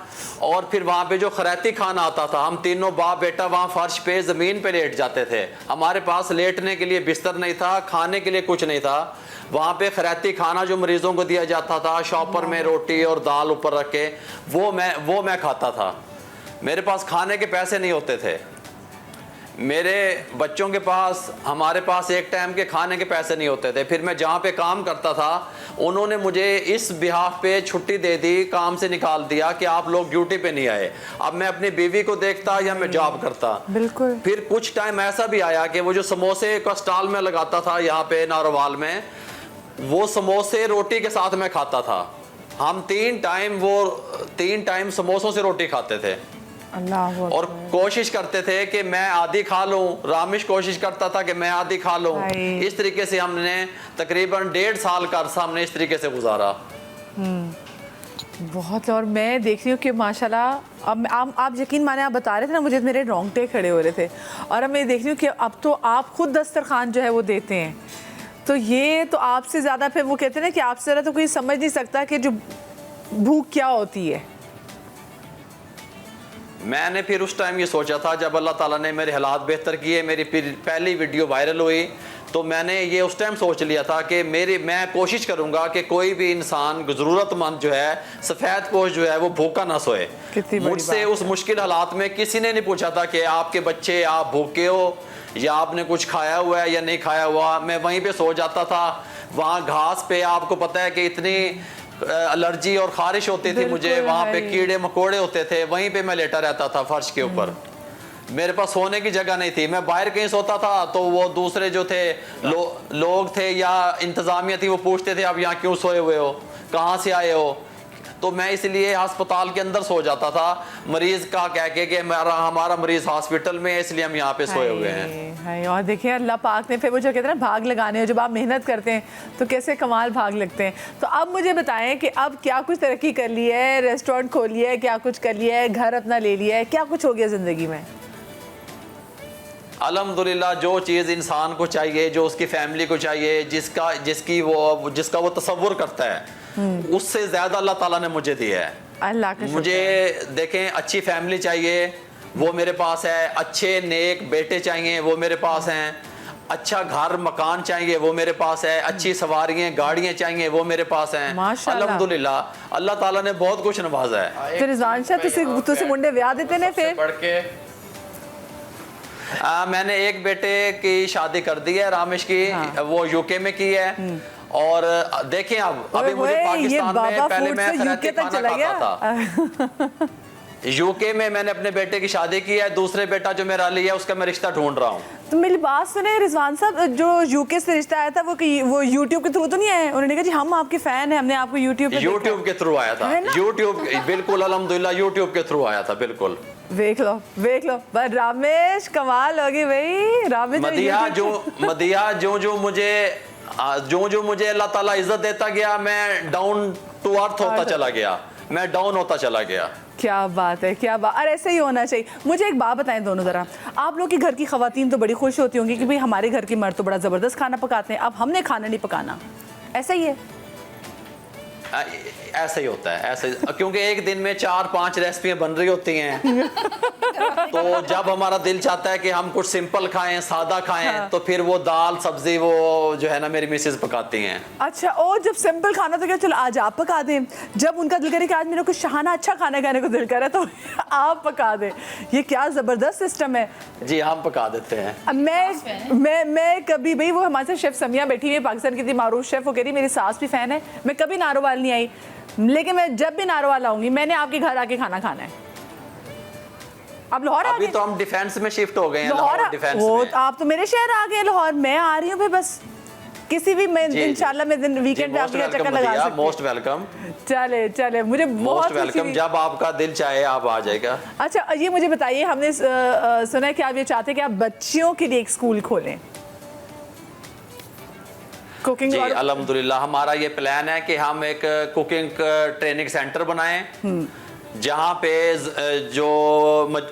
और फिर वहाँ पे जो खैराती खाना आता था, हम तीनों बाप बेटा वहाँ फर्श पे ज़मीन पे लेट जाते थे। हमारे पास लेटने के लिए बिस्तर नहीं था, खाने के लिए कुछ नहीं था। वहाँ पे खैराती खाना जो मरीजों को दिया जाता था, शॉपर में रोटी और दाल ऊपर रख के, वो मैं खाता था। मेरे पास खाने के पैसे नहीं होते थे, मेरे बच्चों के पास, हमारे पास एक टाइम के खाने के पैसे नहीं होते थे। फिर मैं जहाँ पे काम करता था उन्होंने मुझे इस बिहाफ पे छुट्टी दे दी, काम से निकाल दिया कि आप लोग ड्यूटी पे नहीं आए। अब मैं अपनी बीवी को देखता या मैं जॉब करता। बिल्कुल। फिर कुछ टाइम ऐसा भी आया कि वो जो समोसे का स्टॉल में लगाता था यहाँ पे नारोवाल में, वो समोसे रोटी के साथ मैं खाता था। हम तीन टाइम समोसों से रोटी खाते थे अल्लाह और कोशिश करते थे कि मैं आधी खा लूं। रामिश कोशिश करता था कि मैं आधी खा लूं। इस तरीके से हमने तकरीबन 1.5 साल का अरसा हमने इस तरीके से गुजारा। बहुत। और मैं देख रही हूँ कि माशाल्लाह अब आप यकीन माने, आप बता रहे थे ना, मुझे मेरे रोंगटे खड़े हो रहे थे। और अब मैं देख रही हूँ कि अब तो आप खुद दस्तरखान जो है वो देते हैं। तो ये तो आपसे ज़्यादा, फिर वो कहते हैं ना कि आपसे ज़्यादा तो कोई समझ नहीं सकता कि जो भूख क्या होती है। मैंने फिर उस टाइम ये सोचा था, जब अल्लाह ताला ने मेरे हालात बेहतर किए, मेरी पहली वीडियो वायरल हुई, तो मैंने ये उस टाइम सोच लिया था कि मैं कोशिश करूंगा कि कोई भी इंसान ज़रूरतमंद जो है, सफ़ेद पोश जो है, वो भूखा ना सोए। मुझसे उस मुश्किल हालात में किसी ने नहीं पूछा था कि आपके बच्चे, आप भूखे हो या आपने कुछ खाया हुआ है या नहीं खाया हुआ। मैं वहीं पे सो जाता था। वहाँ घास पे आपको पता है कि इतनी एलर्जी और खारिश होती थी मुझे, वहाँ पे कीड़े मकोड़े होते थे, वहीं पे मैं लेटा रहता था फर्श के ऊपर। मेरे पास सोने की जगह नहीं थी, मैं बाहर कहीं सोता था तो वो दूसरे जो थे लोग थे या इंतज़ामिया थी, वो पूछते थे आप यहाँ क्यों सोए हुए हो, कहाँ से आए हो। तो मैं इसलिए अस्पताल के अंदर सो जाता था, मरीज का कह के कि हमारा मरीज हॉस्पिटल में है, इसलिए हम यहाँ पे सोए हुए हैं। और देखिए अल्लाह पाक ने फिर वो जो कहते हैं ना भाग लगाने हो, जब आप मेहनत करते हैं तो कैसे कमाल भाग लगते हैं। तो अब मुझे बताएं कि अब क्या कुछ तरक्की कर ली है, रेस्टोरेंट खोल लिया है, क्या कुछ कर लिया है, घर अपना ले लिया है, क्या कुछ हो गया ज़िंदगी में? अल्हम्दुलिल्लाह, जो चीज़ इंसान को चाहिए, जो उसकी फैमिली को चाहिए, जिसका वो तसव्वुर करता है, उससे ज़्यादा अल्लाह ताला ने मुझे दिया है। अल्लाह का मुझे देखें, अच्छी फैमिली चाहिए, वो मेरे पास है। अच्छे नेक बेटे चाहिए, वो मेरे पास हैं। अच्छा घर मकान चाहिए, वो मेरे पास है। अच्छी सवारियाँ गाड़ियाँ चाहिए, वो मेरे पास हैं। अल्हम्दुलिल्लाह, अल्लाह ताला ने बहुत कुछ नवाजा है। फिर रिजवान शाह तुसी मुंडे ब्याह देते ने फिर? मैंने एक बेटे की शादी कर दी है, रामिश की। वो यूके में की है। और देखें अब अभी मुझे पाकिस्तान में, पहले मैं खैराती खाना खाता था। यूके में मैंने अपने बेटे की शादी की है। दूसरे बेटा जो मेरा लिया है उसका मैं रिश्ता ढूंढ रहा हूँ। तो मेरी बात सुने रिजवान साहब, जो यूके से रिश्ता आया था वो यूट्यूब के थ्रू तो नहीं आया? उन्होंने कहा जी हम आपके फैन हैं, हमने आपको यूट्यूब के थ्रू आया था। यूट्यूब बिल्कुल, अल्हम्दुलिल्लाह यूट्यूब के थ्रू आया था, बिल्कुल। देख लो बस रामेश कमाल होगी भाई। रामेश मदिया जो मुझे अल्लाह ताला इज्जत देता गया, मैं डाउन टू अर्थ होता चला गया, मैं डाउन होता चला गया। क्या बात है, क्या बात। और ऐसे ही होना चाहिए। मुझे एक बात बताएं दोनों ज़रा, आप लोग की घर की खवातीन तो बड़ी खुश होती होंगी कि भाई हमारे घर के मर्द तो बड़ा ज़बरदस्त खाना पकाते हैं, अब हमने खाना नहीं पकाना, ऐसा ही है? ऐसे ही होता है, ऐसे क्योंकि एक दिन में 4-5 रेसिपियां बन रही होती हैं तो जब हमारा दिल चाहता है कि हम कुछ सिंपल खाएं, सादा खाएं, हाँ। तो फिर वो दाल सब्जी वो जो है ना मेरी मिसेज पकाती हैं। अच्छा, और जब सिंपल खाना तो क्या, चलो आज आप पका दें, जब उनका दिल करे कि आज मेरे को शहाना अच्छा खाना खाने को दिल करे तो आप पका दें। ये क्या ज़बरदस्त सिस्टम है। जी हम पका देते हैं। अब मैं कभी, भाई वो हमारे साथ शेफ समिया बैठी हुई है, पाकिस्तान की इतनी मारूफ शेफ, वो कह रही मेरी सास भी फ़ैन है, मैं कभी नारोवाल नहीं आई, लेकिन मैं जब भी नारोवाल आऊँगी मैंने आपके घर आके खाना खाना है। अब लाहौर आ अभी गए, तो हम डिफेंस में शिफ्ट हो गए हैं, लाहौर लाहौर डिफेंस वो में। आप तो मेरे शहर आ गए लाहौर, मैं आ रही हूँ फिर बस किसी भी मैं जी, इंशाल्लाह मैं दिन वीकेंड पे आपके चक्कर लगा सकती हूँ। मोस्ट वेलकम, चले चले, मुझे मोस्ट बहुत वेलकम, खुशी। जब आपका दिल चाहे आप आ जाएगा। अच्छा, ये मुझे बताइए, हमने सुना है कि आप ये चाहते हैं कि आप बच्चियों के लिए एक स्कूल खोलें कुकिंग जी और अल्हम्दुलिल्लाह, हमारा ये प्लान है कि हम एक कुकिंग ट्रेनिंग सेंटर बनाएं जहाँ पे जो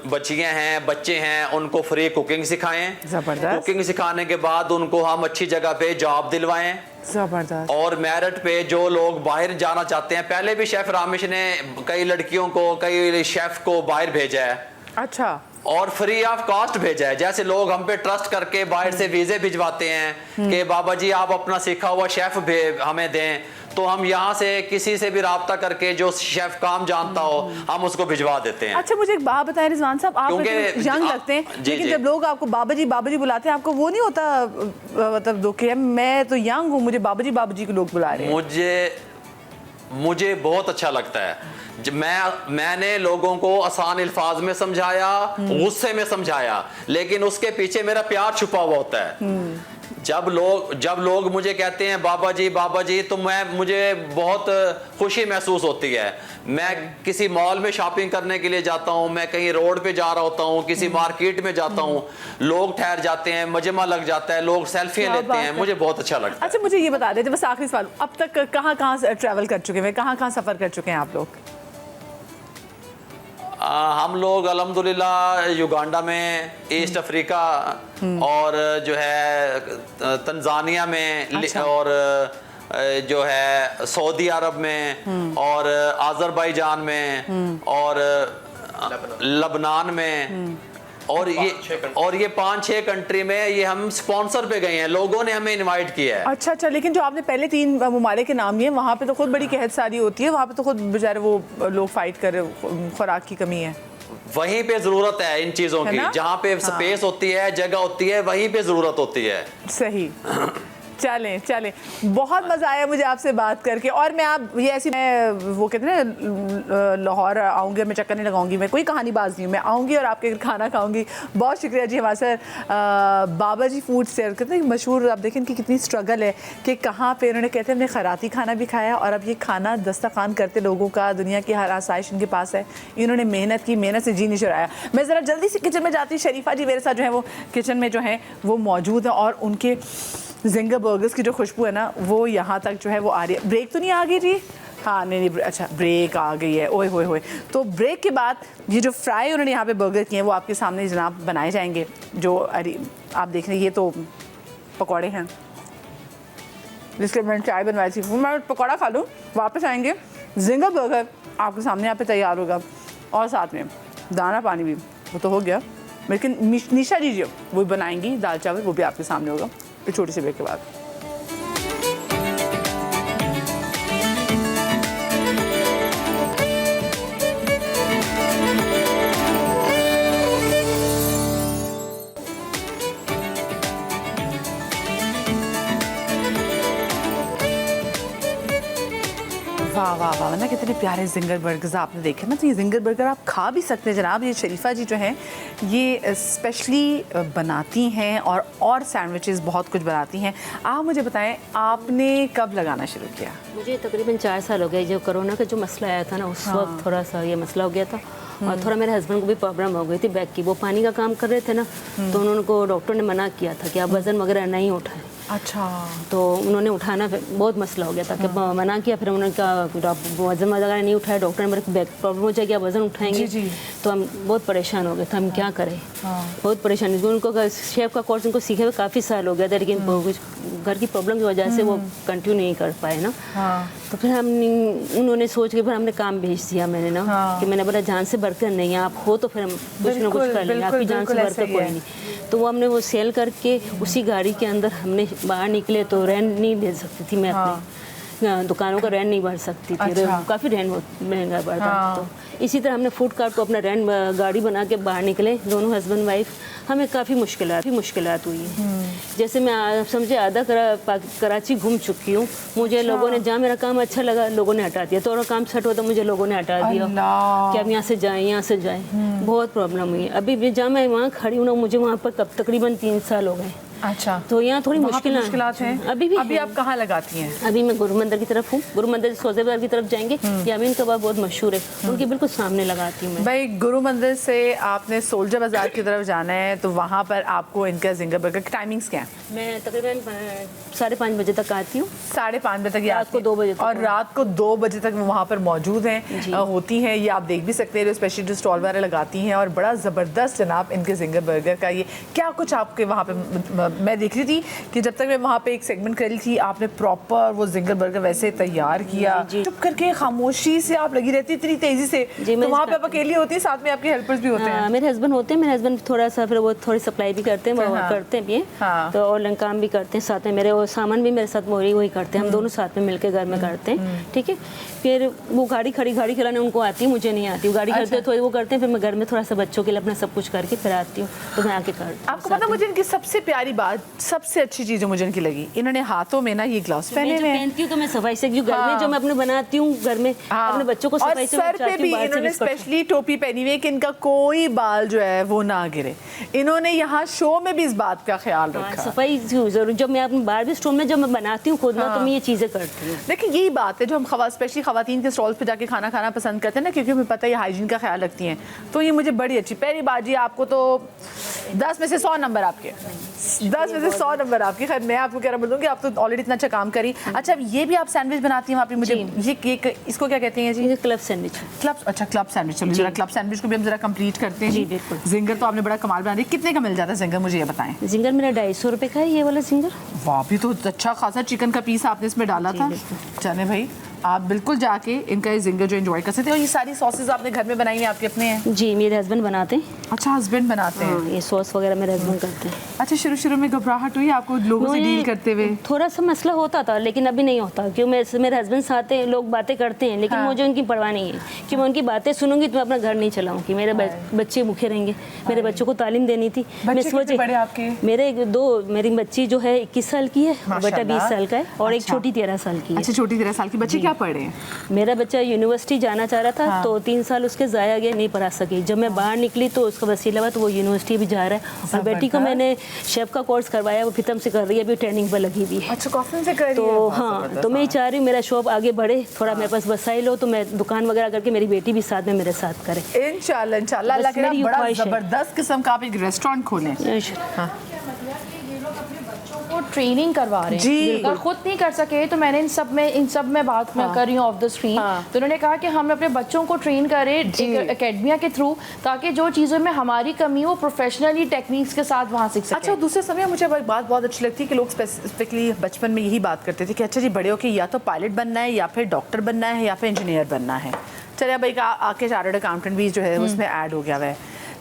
बच्चियां हैं, बच्चे हैं, उनको फ्री कुकिंग सिखाएं। जबरदस्त। कुकिंग सिखाने के बाद उनको हम अच्छी जगह पे जॉब दिलवाएं। जबरदस्त। और मेरिट पे जो लोग बाहर जाना चाहते हैं, पहले भी शेफ रामिश ने कई लड़कियों को, कई शेफ को बाहर भेजा है अच्छा, और फ्री ऑफ कॉस्ट भेजा है। जैसे लोग हम पे ट्रस्ट करके बाहर से वीजे भिजवाते हैं कि बाबा जी आप अपना सीखा हुआ शेफ हमें दें, तो हम यहाँ से किसी से भी राब्ता करके जो शेफ काम जानता हो हम उसको भिजवा देते हैं। अच्छा, मुझे एक बात बताएं रिजवान साहब, आप क्योंकि यंग लगते हैं, जी, लेकिन जी। जब लोग आपको बाबा जी बुलाते हैं, आपको वो नहीं होता मतलब दुख है, मैं तो यंग हूँ, मुझे बाबा जी को लोग बुला रहे हैं? मुझे बहुत अच्छा लगता है। मैंने लोगों को आसान अल्फाज में समझाया, गुस्से में समझाया, लेकिन उसके पीछे मेरा प्यार छुपा हुआ होता है। जब लोग मुझे कहते हैं बाबा जी, तो मुझे बहुत खुशी महसूस होती है। मैं किसी मॉल में शॉपिंग करने के लिए जाता हूँ, मैं कहीं रोड पे जा रहा होता हूँ, किसी मार्केट में जाता हूँ, लोग ठहर जाते हैं, मजमा लग जाता है, लोग सेल्फियाँ क्या लेते बात हैं, है। मुझे बहुत अच्छा लगता है। अच्छा, मुझे ये बता दें, बस आखिरी सवाल, अब तक कहाँ ट्रैवल कर चुके हैं, कहाँ सफ़र कर चुके हैं आप लोग? हम लोग अल्हम्दुलिल्लाह युगांडा में, ईस्ट अफ्रीका और जो है तंजानिया में, अच्छा। और जो है सऊदी अरब में, और आज़रबाईजान में, और लबनान में, और ये 5-6 कंट्री में ये हम स्पॉन्सर पे गए हैं, लोगों ने हमें इनवाइट किया है। अच्छा, लेकिन जो आपने पहले 3 ममालिक के नाम लिए, वहाँ पे तो खुद बड़ी कहत सारी होती है, वहाँ पे तो खुद बेचारे वो लोग फाइट कर रहे, खुराक की कमी है। वहीं पे जरूरत है इन चीजों है की, ना? जहाँ पे स्पेस होती है, जगह होती है, वहीं पे जरूरत होती है। सही। चलें, बहुत मज़ा आया मुझे आपसे बात करके, और मैं वो कहते हैं ना, लाहौर आऊँगी और मैं चक्कर नहीं लगाऊंगी, मैं कोई कहानीबाज नहीं हूँ, मैं आऊँगी और आपके घर खाना खाऊंगी। बहुत शुक्रिया जी हमारे साथ बाबा जी फूड से, कहते हैं मशहूर, आप देखें कि कितनी स्ट्रगल है कि कहाँ पे उन्होंने, कहते हैं हमने खैराती खाना भी खाया और अब ये खाना दस्तरखान करते लोगों का, दुनिया की हर आसाइश इनके पास है, इन्होंने मेहनत की, मेहनत से जी निचुराया। मैं ज़रा जल्दी से किचन में जाती हूँ, शरीफा जी मेरे साथ जो है वो किचन में जो है वो मौजूद है, और उनके जिंगर बर्गर्स की जो खुशबू है ना वो यहाँ तक जो है वो आ रही है। ब्रेक तो नहीं आ गई जी? हाँ, नहीं, अच्छा ब्रेक आ गई है, ओए होए। तो ब्रेक के बाद ये जो फ्राई उन्होंने यहाँ पे बर्गर किए हैं वो आपके सामने जनाब बनाए जाएंगे। जो आप देख रहे हैं ये तो पकौड़े हैं, जिसके मैंने चाय बनवाई थी, वो मैं पकौड़ा खा लूँ, वापस आएंगे, जिंगर बर्गर आपके सामने यहाँ पे तैयार होगा, और साथ में दाना पानी भी, वो तो हो गया, लेकिन निशा जी जो वो बनाएंगी दाल चावल, वो भी आपके सामने होगा एक छोटी सी ब्रेक के बाद। वाह ना, कितने प्यारे जिंगर बर्गर्स आपने देखे ना। तो ये जिंगर बर्गर आप खा भी सकते हैं जनाब। ये शरीफा जी जो हैं ये स्पेशली बनाती हैं और सैंडविचेस बहुत कुछ बनाती हैं। आप मुझे बताएं, आपने कब लगाना शुरू किया? मुझे तकरीबन 4 साल हो गए। जो कोरोना का जो मसला आया था ना, उस वक्त थोड़ा सा ये मसला हो गया था, और थोड़ा मेरे हस्बैंड को भी प्रॉब्लम हो गई थी बैक की। वो पानी का काम कर रहे थे ना, तो उन्होंने को डॉक्टर ने मना किया था कि आप वज़न वगैरह नहीं उठाएं। अच्छा। तो उन्होंने उठाना बहुत मसला हो गया था कि मना किया, फिर उन्होंने कहा वजन वगैरह नहीं उठाया, डॉक्टर ने मेरे को बैक प्रॉब्लम हो जाएगी, आप वजन उठाएंगे। जी। तो हम बहुत परेशान हो गए थे, हम क्या करें। बहुत परेशानी थी उनको। शेफ का कोर्स उनको सीखे हुए काफ़ी साल हो गया था, लेकिन घर की प्रॉब्लम की वजह से वो कंटिन्यू नहीं कर पाए ना। तो फिर उन्होंने सोच के फिर हमने काम भेज दिया मैंने ना, कि मैंने बोला जान से बढ़कर नहीं है, आप हो तो फिर हम कुछ ना कुछ कर लेंगे, आपकी जान से बढ़कर कोई नहीं। तो वो हमने वो सेल करके उसी गाड़ी के अंदर हमने बाहर निकले, तो रेंट नहीं दे सकती थी मैं अपने दुकानों का रेंट नहीं भर सकती थी। अच्छा। काफ़ी रेंट बहुत महंगा पड़ता। तो इसी तरह हमने फूड कार्ट को अपना रेंट गाड़ी बना के बाहर निकले, दोनों हस्बैंड वाइफ। हमें काफ़ी मुश्किलात हुई है। जैसे मैं समझे आधा कराची घूम चुकी हूँ। मुझे लोगों ने, जहाँ मेरा काम अच्छा लगा लोगों ने हटा दिया, थोड़ा काम सेट होता मुझे लोगों ने हटा दिया कि अब यहाँ से जाएं। बहुत प्रॉब्लम हुई है। अभी भी जहाँ मैं वहाँ खड़ी हूँ ना, मुझे वहाँ पर तकरीबन 3 साल हो गए। अच्छा। तो यहाँ थोड़ी मुश्किलात हैं। अभी आप कहाँ लगाती हैं? अभी मैं गुरु मंदिर की तरफ हूँ। गुरु मंदिर सौदे बाजार की तरफ जाएंगे, यामीन कबाब बहुत मशहूर है, उनके बिल्कुल सामने लगाती हूँ मैं। भाई गुरु मंदिर से आपने सोल्जर बाजार की तरफ जाना है, तो वहाँ पर आपको इनका जिंगर बर्गर की टाइमिंग्स क्या है? मैं तकरीबन 5:30 बजे तक आती हूँ। 5:30 बजे तक? रात को 2 बजे तक। और रात को 2 बजे तक वहाँ पर मौजूद हैं, होती हैं। ये आप देख भी सकते हैं, जो स्पेशली जो स्टॉल वगैरह लगाती हैं। और बड़ा ज़बरदस्त जनाब इनके जिंगर बर्गर का ये क्या कुछ आपके वहाँ पे मैं देख रही थी कि जब तक मैं वहाँ पे एक सेगमेंट कर रही थी, आपने प्रॉपर वो जिंगर बर्गर वैसे तैयार किया। चुप करके खामोशी से आप लगी रहती इतनी तेजी से। तो वहाँ पे आप अकेली होती है, साथ में आपके हेल्पर्स भी होते हैं? मेरे हस्बैंड होते हैं। मेरे हस्बैंड थोड़ा सा फिर वो थोड़ी सप्लाई भी करते हैं, वो करते भी हैं। तो ऑनलाइन काम भी करते हैं साथ में। मेरे वो सामान भी मेरे साथ वही करते हैं, हम दोनों साथ में मिलकर घर में करते हैं। ठीक है। फिर वो गाड़ी खिलाने उनको आती है, मुझे नहीं आती। वो गाड़ी करते थोड़ी वो करते हैं, फिर मैं घर में थोड़ा सा बच्चों के लिए अपना सब कुछ करके फिर आती हूँ, तो मैं आके करती हूँ। आपको पता मुझे इनकी सबसे प्यारी बात, सबसे अच्छी चीज़ जो मुझे इनकी लगी, इन्होंने हाथों में ना ये ग्लव्स पहने हुए हैं। पहनती हूँ तो मैं सफाई से, जो घर में जो मैं अपने बनाती हूँ घर में अपने बच्चों को सफाई से, और सर पे भी इन्होंने स्पेशली टोपी पहनी हुई है कि इनका कोई बाल जो है वो ना गिरे। इन्होंने यहाँ शो में भी इस बात का ख्याल रखा। सफाई जरूर, जब मैं अपने बाहर भी स्टोर में जब मैं बनाती हूँ खुद ना, तो मैं ये चीज़ें करती हूँ। देखिए यही बात है जो हम स्पेशली खवातीन के स्टॉल्स पे जाके खाना खाना पसंद करते हैं ना, क्योंकि हमें पता है ये हाइजीन का ख्याल रखती हैं। तो ये मुझे बड़ी अच्छी पहली बात जी, आपको तो 10 में से 100 नंबर आपके, 10 में से 100 नंबर आपके। खैर मैं आपको क्या बोलूँ कि आप तो ऑलरेडी इतना अच्छा काम करी। अच्छा ये भी आप सैंडविच बनाती हैं वहाँ पे? मुझे ये केक, इसको क्या कहते हैं जी? Club sandwich. अच्छा क्लब सैंडविच। चलो जरा क्लब सैंडविच को भी हम जरा कंप्लीट करते हैं। जी बिल्कुल। जिंगर तो आपने बड़ा कमाल बना दिया। कितने का मिल जाता है जिंगर, मुझे ये बताएं? जिंगर मेरा 250 रुपये का है, ये वाला जिंगर। वाह, भी तो अच्छा खासा चिकन का पीस आपने इसमें डाला था। चले भाई, आप बिल्कुल जाके इनका ये जिंगर जो एंजॉय कर सकते हैं। और ये सारी सॉसेज आपने घर में बनाई हैं, आपके अपने हैं? जी मेरे हस्बैंड बनाते हैं। अच्छा, हस्बैंड बनाते हैं। ये सॉस वगैरह मेरे हस्बैंड करते हैं। अच्छा, शुरू में घबराहट हुई आपको लोगों से डील करते हुए? थोड़ा सा मसला होता था, लेकिन अभी नहीं होता, क्योंकि मेरे हस्बैंड साथ हैं, लोग बातें करते हैं, लेकिन मुझे उनकी परवाह नहीं है कि मैं उनकी बातें सुनूंगी तो मैं अपना घर नहीं चलाऊंगी। मेरे बच्चे भूखे रहेंगे, मेरे बच्चों को तालीम देनी थी। मेरी बच्ची जो है 21 साल की है, बेटा 20 साल का है, और एक छोटी 13 साल की है। अच्छा, छोटी 13 साल की बच्ची क्या पढ़ रहे हैं? मेरा बच्चा यूनिवर्सिटी जाना चाह रहा था, तो 3 साल उसके ज़ाया गए, नहीं पढ़ा सकी। जब मैं बाहर निकली तो उसका वसीला हुआ, तो वो यूनिवर्सिटी भी जा रहा है। और बेटी को मैंने शेफ का कोर्स करवाया, वो फितम से कर रही है, अभी ट्रेनिंग पर लगी हुई है। अच्छा, कॉफिन से कर रही है? तो हाँ, तो मैं ही चाह रही हूँ मेरा शॉप आगे बढ़े, थोड़ा मेरे पास वसाइल हो, तो मैं दुकान वगैरह करके मेरी बेटी भी साथ में मेरे साथ करे। इंशाल्लाह इंशाल्लाह, अल्लाह करे बड़ा जबरदस्त किस्म का आप एक रेस्टोरेंट खोलें। वो ट्रेनिंग करवा रहे हैं जी। अगर खुद नहीं कर सके तो मैंने इन सब में बात मैं कर रही हूँ ऑफ द स्क्रीन। तो उन्होंने कहा कि हम अपने बच्चों को ट्रेन करें एक एकेडमिया के थ्रू, ताकि जो चीज़ों में हमारी कमी हो प्रोफेशनली टेक्निक्स के साथ वहाँ सीख सकें। अच्छा, दूसरे समय मुझे एक बात बहुत अच्छी लगती है कि लोग स्पेसिफिकली बचपन में यही बात करते थे कि अच्छा जी बड़े हो के या तो पायलट बनना है, या फिर डॉक्टर बनना है, या फिर इंजीनियर बनना है। चलिए भाई आके चार्टर्ड अकाउंटेंट भी जो है उसमें ऐड हो गया हुआ है।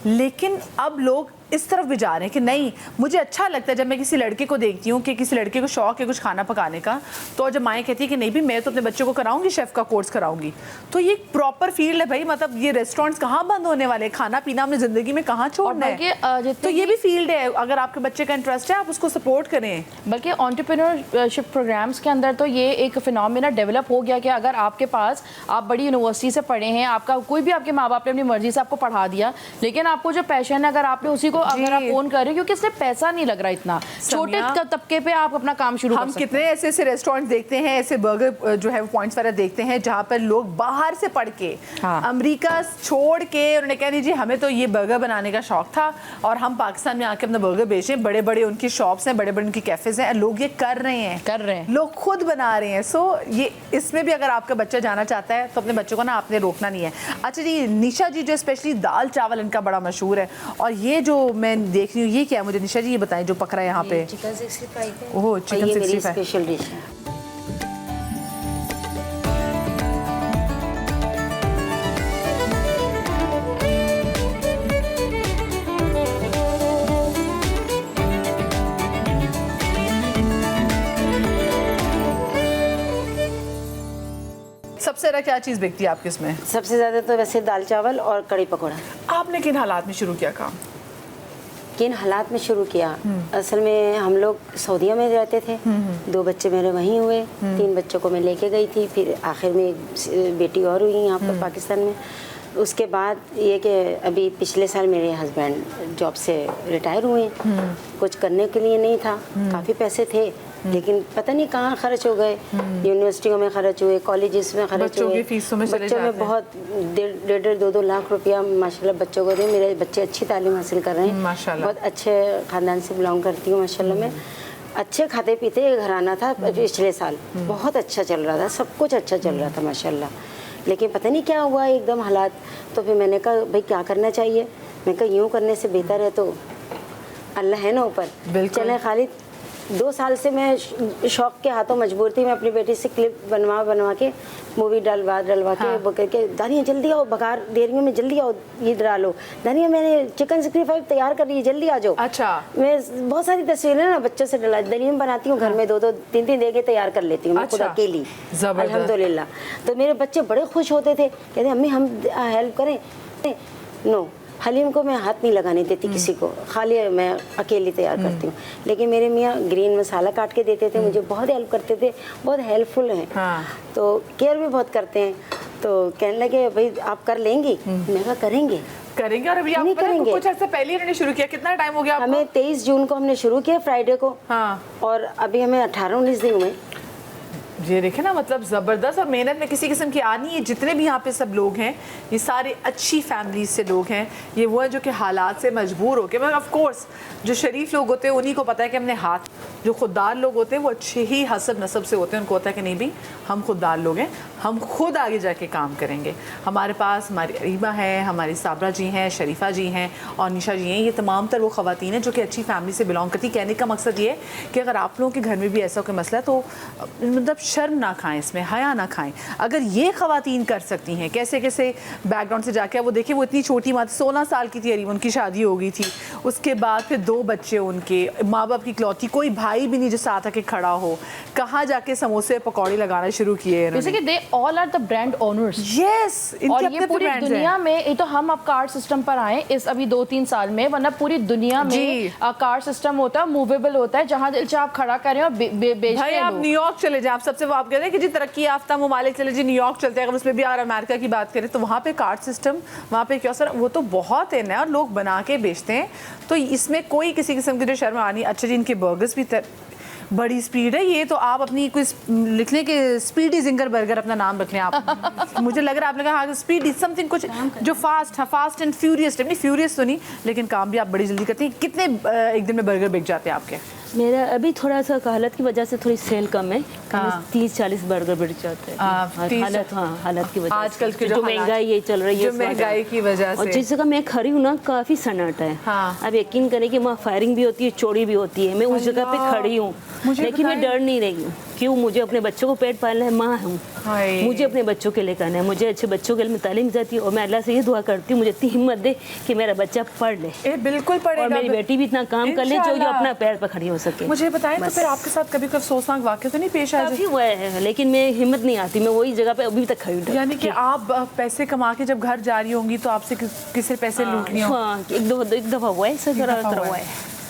लेकिन अब लोग इस तरफ भी जा रहे हैं कि नहीं, मुझे अच्छा लगता है जब मैं किसी लड़के को देखती हूँ कि किसी लड़के को शौक है कुछ खाना पकाने का, तो जब माएँ कहती है कि नहीं भी मैं तो अपने बच्चों को कराऊंगी, शेफ़ का कोर्स कराऊंगी, तो ये प्रॉपर फील्ड है भाई। मतलब ये रेस्टोरेंट्स कहाँ बंद होने वाले, खाना पीना हमने ज़िंदगी में कहाँ छोड़ना है, तो ये भी फील्ड है। अगर आपके बच्चे का इंटरेस्ट है आप उसको सपोर्ट करें। बल्कि एंटरप्रेन्योरशिप प्रोग्राम्स के अंदर तो ये एक फिनोमेना डेवलप हो गया कि अगर आपके पास, आप बड़ी यूनिवर्सिटी से पढ़े हैं, आपका कोई भी आपके माँ बाप ने अपनी मर्जी से आपको पढ़ा दिया, लेकिन आपको जो पैशन है अगर आपने उसी को अगर आप ओन कर रहे हो, क्योंकि इसमें पैसा नहीं लग रहा इतना, छोटे तबके पे आप अपना काम शुरू कर सकते हैं। हम कितने ऐसे ऐसे रेस्टोरेंट देखते हैं, ऐसे बर्गर जो है पॉइंट्स वगैरह देखते हैं जहाँ पर लोग बाहर से पढ़ के अमेरिका छोड़ के उन्होंने कहा नहीं जी हमें तो ये बर्गर बनाने का शौक था और हम पाकिस्तान में आके अपना बर्गर बेच रहे हैं। बड़े बड़े उनकी शॉप्स हैं, बड़े बड़े उनकी कैफेज हैं, लोग ये कर रहे हैं, लोग खुद बना रहे हैं। सो ये इसमें भी अगर आपका बच्चा जाना चाहता है तो अपने बच्चों को ना आपने रोकना नहीं है। अच्छा जी, निशा जी जो स्पेशली दाल चावल इनका बड़ा मशहूर है, और ये जो मैं देख रही हूँ ये क्या है, मुझे निशा जी ये बताएं जो पकड़ा है यहाँ पे। चिकन 65 है। ओह, चिकन 65 स्पेशल डिश है। सबसे ज़्यादा क्या चीज़ बिकती है आपके इसमें? सबसे ज़्यादा तो वैसे दाल चावल और कड़ी पकौड़ा। आपने किन हालात में शुरू किया काम? किन हालात में शुरू किया? असल में हम लोग सऊदीया में रहते थे, 2 बच्चे मेरे वहीं हुए, 3 बच्चों को मैं लेके गई थी, फिर आखिर में एक बेटी और हुई यहाँ पर पाकिस्तान में। उसके बाद ये कि अभी पिछले साल मेरे हस्बैंड जॉब से रिटायर हुए, कुछ करने के लिए नहीं था, काफ़ी पैसे थे लेकिन पता नहीं कहाँ खर्च हो गए, यूनिवर्सिटियों में खर्च हुए, कॉलेजेस में खर्च हुए, बच्चों में बहुत 1.5-2 लाख रुपया माशाल्लाह बच्चों को दे। मेरे बच्चे अच्छी तालीम हासिल कर रहे हैं, बहुत अच्छे ख़ानदान से बिलोंग करती हूँ माशाल्लाह मैं। अच्छे खाते पीते घराना था पिछले साल, बहुत अच्छा चल रहा था, सब कुछ अच्छा चल रहा था माशाल्लाह। लेकिन पता नहीं क्या हुआ एकदम हालात, तो फिर मैंने कहा भाई क्या करना चाहिए, मैं कहा यूँ करने से बेहतर है तो अल्लाह है ना ऊपर। चले खालिद, 2 साल से मैं शौक के हाथों मजबूर थी, मैं अपनी बेटी से क्लिप बनवा के मूवी डलवा के वो करके, दानिया जल्दी आओ, बघार दे रही हूँ मैं, जल्दी आओ ये डरा लो, दानिया मैंने चिकन 65 तैयार कर रही है, जल्दी आ जाओ। अच्छा, मैं बहुत सारी तस्वीरें ना बच्चों से डला दरिया में बनाती हूँ, घर में 2-2 3-3 दे के तैयार कर लेती हूँ मैं खुद अकेली, अल्हम्दुलिल्लाह। तो मेरे बच्चे बड़े खुश होते थे, कहते अम्मी हम हेल्प करें। नो, हलीम को मैं हाथ नहीं लगाने देती किसी को, खाली मैं अकेली तैयार करती हूँ। लेकिन मेरे मियाँ ग्रीन मसाला काट के देते थे, मुझे बहुत हेल्प करते थे, बहुत हेल्पफुल हैं। तो केयर भी बहुत करते हैं। तो कहने लगे भाई आप कर लेंगी, मैं कहा करेंगे। और अभी आप करेंगे। कुछ ऐसा पहले उन्होंने शुरू किया, कितना टाइम हो गया आपको? हमें 23 जून को हमने शुरू किया, फ्राइडे को। और अभी हमें 18-19 दिन हुए। ये देखे ना, मतलब ज़बरदस्त और मेहनत में किसी किस्म की आनी है। जितने भी यहाँ पे सब लोग हैं ये सारे अच्छी फैमिलीज से लोग हैं, ये वो है जो कि हालात से मजबूर होकर, मगर ऑफ कोर्स जो शरीफ लोग होते हैं उन्हीं को पता है कि हमने हाथ, जो खुददार लोग होते हैं वो अच्छे ही हसब नसब से होते हैं, उनको होता है कि नहीं भी हम खुददार लोग हैं, हम खुद आगे जाके काम करेंगे। हमारे पास हमारी अरीबा है, हमारी साबरा जी हैं, शरीफा जी हैं और निशा जी हैं, ये तमाम तर वो ख़वातीन हैं जो कि अच्छी फैमिली से बिलोंग करती। कहने का मकसद ये है कि अगर आप लोगों के घर में भी ऐसा कोई मसला है तो मतलब शर्म ना खाएं, इसमें हया ना खाएं। अगर ये ख़वातीन कर सकती हैं, कैसे कैसे बैकग्राउंड से जाके, वो देखिए वो इतनी छोटी माँ 16 साल की थी अरीब, उनकी शादी हो गई थी, उसके बाद फिर 2 बच्चे उनके, माँ बाप की इकलौती, कोई भाई भी नहीं जो साथ आके खड़ा हो, कहाँ जाके समोसे पकौड़े लगाना शुरू किए। जैसे कि they all are the brand owners. Yes, और ये पूरी दुनिया में, ये तो हम अब कार्ड सिस्टम पर आए इस अभी 2-3 साल में, वरना पूरी दुनिया में कार्ड सिस्टम होता है, मूवेबल होता है, जहाँ दिल चाहे आप खड़ा करें और बेचते हैं। भाई आप न्यूयॉर्क चले जाए, आप सबसे वो आप कहते हैं कि जी तरक्की याफ्ता ममालिक चले जी न्यूयॉर्क चलते हैं, अगर उसमें भी यार अमेरिका की बात करें तो वहाँ पे कार्ड सिस्टम, वहाँ पे क्या सर वो तो बहुत है ना, और लोग बना के बेचते हैं, तो इसमें कोई किसी किस्म की जो शर्म आनी। अच्छा जी, इनके बर्गर्स भी बड़ी स्पीड है, ये तो आप अपनी कोई लिखने के स्पीडी जिंगर बर्गर अपना नाम रख लें आप। मुझे लग रहा है आपने कहा हाँ स्पीडी समथिंग कुछ जो फास्ट एंड फ्यूरियस, नहीं फ्यूरियस तो नहीं, लेकिन काम भी आप बड़ी जल्दी करते हैं। कितने एक दिन में बर्गर बिक जाते हैं आपके? मेरा अभी थोड़ा सा हालत की वजह से थोड़ी सेल कम है, 30-40 बर्गर बिक जाते हैं। हालत की वजह से आजकल की जो महंगाई ये चल रही है, महंगाई की वजह से, और जिस जगह मैं खड़ी हूँ ना काफ़ी सन्नाटा है। अब यकीन करें कि वहाँ फायरिंग भी होती है, चोरी भी होती है, मैं उस जगह पे खड़ी हूँ, लेकिन मैं डर नहीं रही हूँ। क्यों? मुझे अपने बच्चों को पेट पालना है, माँ हूँ, मुझे अपने बच्चों के लिए करना है, मुझे अच्छे बच्चों के लिए तालीम जाती है, और मैं अल्लाह से ये दुआ करती हूँ मुझे इतनी हिम्मत दे कि मेरा बच्चा पढ़ ले। बिल्कुल पढ़ेगा, और मेरी बेटी भी इतना काम कर ले जो अपना पैर पर खड़ी हो सके। मुझे बताएं तो फिर आपके साथ कभी कोई अफसोसनाक वाक़या तो नहीं पेश आया? काफ़ी हुआ है, लेकिन मैं हिम्मत नहीं आती, मैं वही जगह पे अभी तक खड़ी हूँ। यानी कि आप पैसे कमा के जब घर जा रही होंगी तो आपसे किसी पैसे लूट लिया? हाँ, एक दफ़ा हुआ है,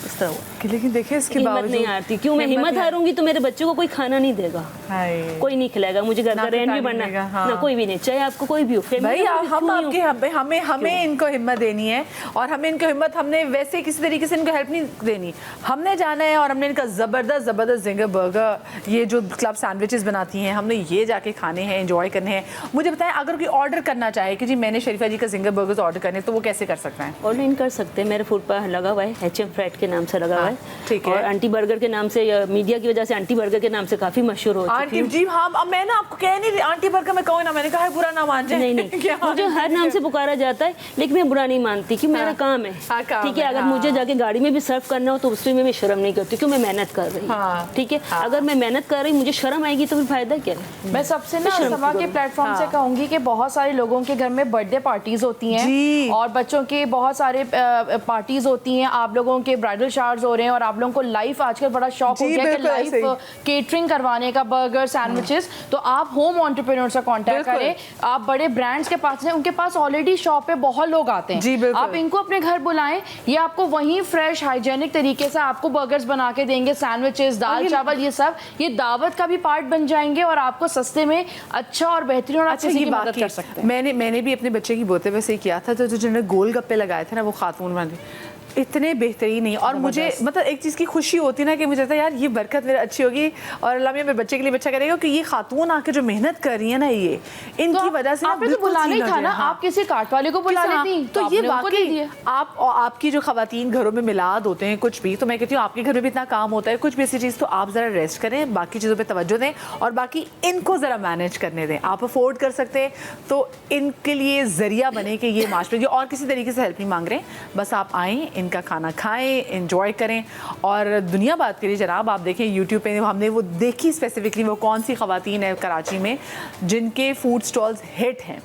इस तरह हुआ। लेकिन देखिए इसके हिम्मत बावजूद नहीं हारती, क्यों मैं हिम्मत हारूंगी तो मेरे बच्चों को कोई खाना नहीं देगा, हाय। कोई नहीं खिलाएगा, मुझे घर ना का तो रेंट भी तालीम भरना देगा, हाँ। ना कोई भी नहीं, चाहे आपको कोई भी हो। भाई family हम में क्यों आपके हमें इनको हिम्मत देनी है, और हमें इनको हिम्मत हमने वैसे किसी तरीके से इनको हेल्प नहीं देनी, हमने जाना है और हमने इनका ज़बरदस्त जिंगर बर्गर, ये जो क्लब सैंडविचेस बनाती हैं, हमने ये जाके खाने हैं, एंजॉय करने हैं। मुझे बताएं, अगर कोई ऑर्डर करना चाहे कि जी मैंने शरीफा जी का जिंगर बर्गर्स ऑर्डर करने, तो वो कैसे कर सकता है? ऑनलाइन कर सकते हैं, मेरे फूड पर लगा हुआ है, HM फ्रेट के नाम से लगा हुआ है, ठीक है। और आंटी बर्गर के नाम से, मीडिया की वजह से आंटी बर्गर के नाम से काफ़ी मशहूर हो आंटी चुकी जी, हाँ, अब मैं ना आपको कह नहीं रही आंटी बर्गर में कहूँ ना, मैंने कहा है बुरा ना मान जाए। नहीं क्या मुझे हर नाम से पुकारा जाता है, लेकिन मैं बुरा नहीं मानती कि मेरा काम है, हाँ, काम ठीक है। है, अगर हाँ। मुझे जाके गाड़ी में भी सर्व करना हो तो उसमें मैं शर्म नहीं करती, क्यों मैं मेहनत कर रही हाँ, हूँ, ठीक है। अगर मैं मेहनत कर रही मुझे शर्म आएगी तो फिर फायदा क्या है? मैं सबसे ना शर्म समा क्यों के करूं? प्लेटफॉर्म से कहूंगी कि बहुत सारे लोगों के घर में बर्थडे पार्टीज होती जी। हैं और बच्चों के बहुत सारे पार्टीज होती हैं, आप लोगों के ब्राइडल शावर्स हो रहे हैं और आप लोगों को लाइफ आजकल बड़ा शौक हो जी, गया कि बिल्कुल ऐसे लाइफ केटरिंग करवाने का, बर्गर सैंडविचेस, तो आप होम एंटरप्रेन्योर से कांटेक्ट बिल्कुल। करें। आप बड़े ब्रांड्स के पास हैं, उनके पास ऑलरेडी शॉप पे बहुत लोग आते हैं, जी, बिल्कुल। आप इनको अपने घर बुलाएं, ये आपको वहीं फ्रेश हाइजेनिक तरीके से आपको बर्गर्स बना के देंगे, सैंडविचेस, दाल चावल, ये सब ये दावत का भी पार्ट बन जाएंगे और आपको सस्ते में अच्छा और बेहतरीन, और आप किसी की मदद कर सकते हैं। मैंने भी अपने बच्चे की बोते वैसे ही किया था, तो जिन्होंने गोलगप्पे लगाए थे ना, वो खातून वाले इतने बेहतरीन नहीं, और मुझे मतलब एक चीज़ की खुशी होती ना कि मुझे लगता है यार ये बरकत मेरे अच्छी होगी और अल्लाह मेरे बच्चे के लिए अच्छा करेगा कि ये खातून आके जो मेहनत कर रही है ना, ये इनकी वजह से आपने तो बुलाना ही था ना, आप किसी कार्ट वाले को बुला लेती, तो ये आपने उनको दे वाकई दिया। आप और आपकी जो खवातीन घरों में मिलाद होते हैं कुछ भी, तो मैं कहती हूँ आपके घर में भी इतना काम होता है, कुछ भी ऐसी चीज़, तो आप ज़रा रेस्ट करें, बाकी चीज़ों पे तवज्जो दें और बाकी इनको ज़रा मैनेज करने दें। आप अफोर्ड कर सकते हैं तो इनके लिए ज़रिया बने कि ये माशरे जो और किसी तरीके से हेल्प नहीं मांग रहे, बस आप आएँ, इनका खाना खाएँ, एंजॉय करें और दुनिया बात करिए जनाब। आप देखें यूट्यूब पे हमने वो देखी स्पेसिफिकली वो कौन सी खवातीन है कराची में जिनके फूड स्टॉल्स हिट हैं,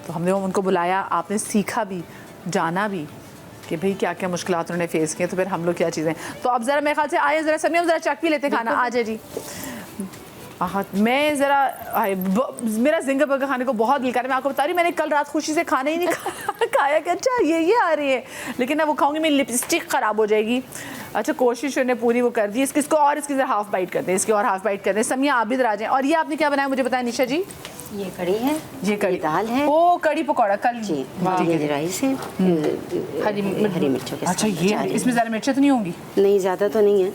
तो हमने उनको बुलाया, आपने सीखा भी, जाना भी कि भाई क्या क्या मुश्किलात उन्होंने फेस किए, तो फिर हम लोग क्या चीज़ें। तो अब ज़रा मेरे ख्याल से आए, ज़रा समी हम ज़रा चख भी लेते खाना। आ जाए जी। हाँ, मैं ज़रा मेरा जिंगर बर्गर खाने को बहुत दिल कर रहा है। मैं आपको बता रही हूँ, मैंने कल रात खुशी से खाना ही नहीं खाया कि अच्छा ये आ रही है, लेकिन अब वो खाऊंगी मेरी लिपस्टिक ख़राब हो जाएगी। अच्छा, कोशिश उन्होंने पूरी वो कर दी। इसको और इसकी ज़रा हाफ बाइट कर दें, इसकी और हाफ बाइट कर दें। समिया आप भी इधर आ जाएँ। और ये आपने क्या बनाया मुझे बताया निशा जी? ये कड़ी है, ये कड़ी दाल है, ओ कड़ी पकौड़ा कल जी, ये राइस है, हरी मिर्चों के साथ। अच्छा, ये इसमें ज़्यादा मिर्चें तो नहीं होंगी? नहीं, ज़्यादा तो नहीं है,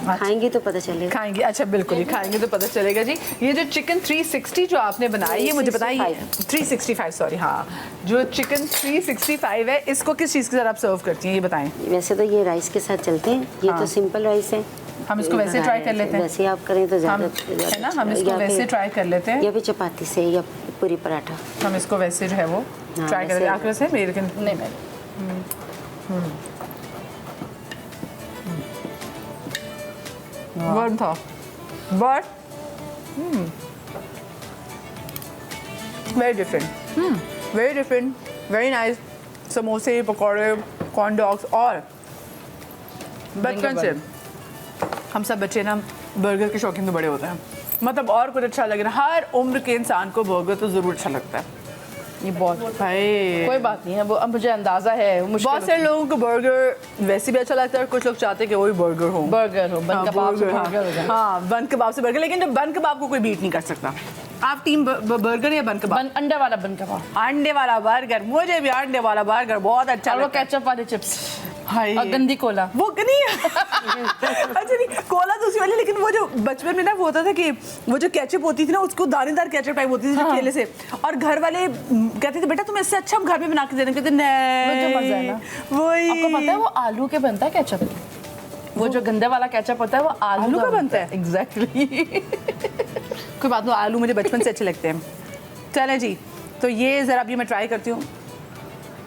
खाएंगे तो पता चलेगा। खाएंगे, अच्छा बिल्कुल ही खाएंगे तो पता चलेगा जी। ये जो चिकन 360 जो आपने बनाई है, मुझे बताइए 365 सॉरी, हाँ, जो चिकन 365 है, इसको किस चीज़ के साथ आप सर्व करती हैं ये बताएं? वैसे तो ये राइस के साथ चलते हैं, ये तो सिंपल राइस है, हम इसको वैसे ट्राई कर लेते हैं। वैसे आप करें तो ज़्यादा है ना, हम इसको वैसे ट्राई कर लेते हैं, या फिर चपाती से या पूरी पराठा। हम इसको वैसे जो है वो ट्राई कर लेते हैं। आकर से मेरे लेकिन नहीं मैं वन था but very different, very nice. समोसे, पकौड़े, कॉर्न डॉग्स, और बचपन से हम सब बच्चे ना बर्गर के शौकीन तो बड़े होते हैं, मतलब और कुछ अच्छा लगे ना, हर उम्र के इंसान को बर्गर तो ज़रूर अच्छा लगता है। ये बहुत भाई कोई बात नहीं है, वो अब मुझे अंदाजा है। बहुत सारे लोगों को बर्गर वैसे भी अच्छा लगता है और कुछ लोग चाहते हैं कि वही बर्गर हो, बर्गर हो, बन कबाब से बर्गर हो जाए। हाँ, बन कबाब से बर्गर, लेकिन जब बन कबाब को कोई बीट नहीं कर सकता। आप टीम बर्गर या बन कबाब? अंडे वाला बन कबाब, अंडे वाला बर्गर, मुझे भी अंडे वाला बर्गर बहुत अच्छा और वो लगता है। केचप वाले चिप्स हाय, और गंदी कोला, वो नहीं अच्छा नहीं, कोला दूसरी वाली, लेकिन वो जो बचपन में ना वो होता था कि वो जो केचप होती थी ना, उसको दानेदार केचप टाइप होती थी जो केले से, और घर वाले कहते थे बेटा तुम इससे अच्छा हम घर में बना के दे रहे हैं, कहते नहीं वही। आपको पता है वो आलू के बनता है केचप, वो जो गंदे वाला केचप होता है वो आलू का बनता है। एग्जैक्टली। कोई बात नहीं, आलू मुझे बचपन से अच्छे लगते हैं। चलें जी, तो ये ज़रा अभी मैं ट्राई करती हूँ,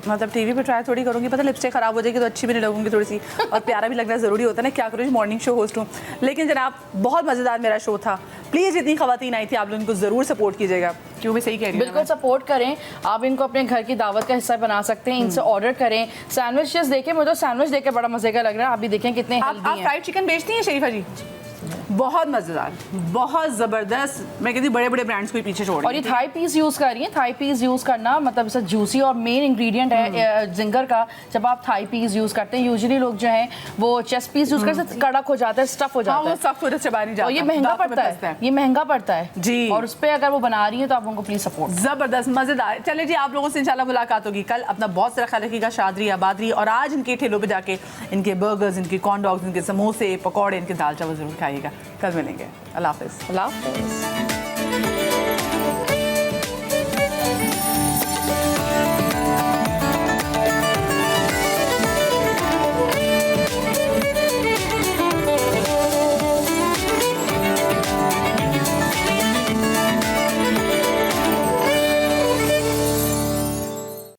मतलब टीवी पे ट्राई थोड़ी करूँगी, पता लिपस्टिक ख़राब हो जाएगी तो अच्छी भी नहीं लगूंगी थोड़ी सी, और प्यारा भी लगना ज़रूरी होता है ना, क्या करूँ मॉर्निंग शो होस्ट हूँ। लेकिन जनाब बहुत मज़ेदार मेरा शो था, प्लीज़ जितनी ख़वातीन आई थी आप लोग इनको ज़रूर सपोर्ट कीजिएगा, क्यों मैं सही कह रही हूँ? बिल्कुल सपोर्ट करें, आप इनको अपने घर की दावत का हिस्सा बना सकते हैं, इनसे ऑर्डर करें। सैंडविचेस देखें, मुझे तो सैंडविच देख के बड़ा मजे का लग रहा है, आप भी देखें कितने हेल्दी हैं। आप फ्राइड चिकन बेचती हैं शरीफा जी? बहुत मज़ेदार, बहुत ज़बरदस्त। मैं कहती हूँ बड़े बड़े ब्रांड्स को ही पीछे छोड़ और ये थाई पीस यूज़ कर रही हैं। थाई पीस यूज़ करना मतलब इसका जूसी और मेन इंग्रेडिएंट है जिंगर का। जब आप थाई पीस यूज़ करते हैं, यूजुअली लोग जो हैं वो चेस्ट पीस यूज़ करते हैं, कड़क हो जाता है, स्टफ हो जाता है, वो सब पूरा चबा नहीं जाता, और ये महंगा दांतों में पड़ता फंसता है, ये महंगा पड़ता है जी। और उस पर अगर वो बना रही है तो आप उनको प्लीज़ सपोर्ट। ज़बरदस्त, मज़ेदार। चले जी, आप लोगों से इंशाल्लाह मुलाकात होगी कल। अपना बहुत सारा ख्याल रखिएगा, शादरी आबादरी। और आज इनके ठेलों पे जाके इनके बर्गर्स, इनके कॉर्न डॉग्स, इनके समोसे, पकौड़े, इनके दाल चावल ज़रूर खाइएगा। कल मिलेंगे। अल्लाह हाफ़िज़। अल्लाह हाफ़िज़।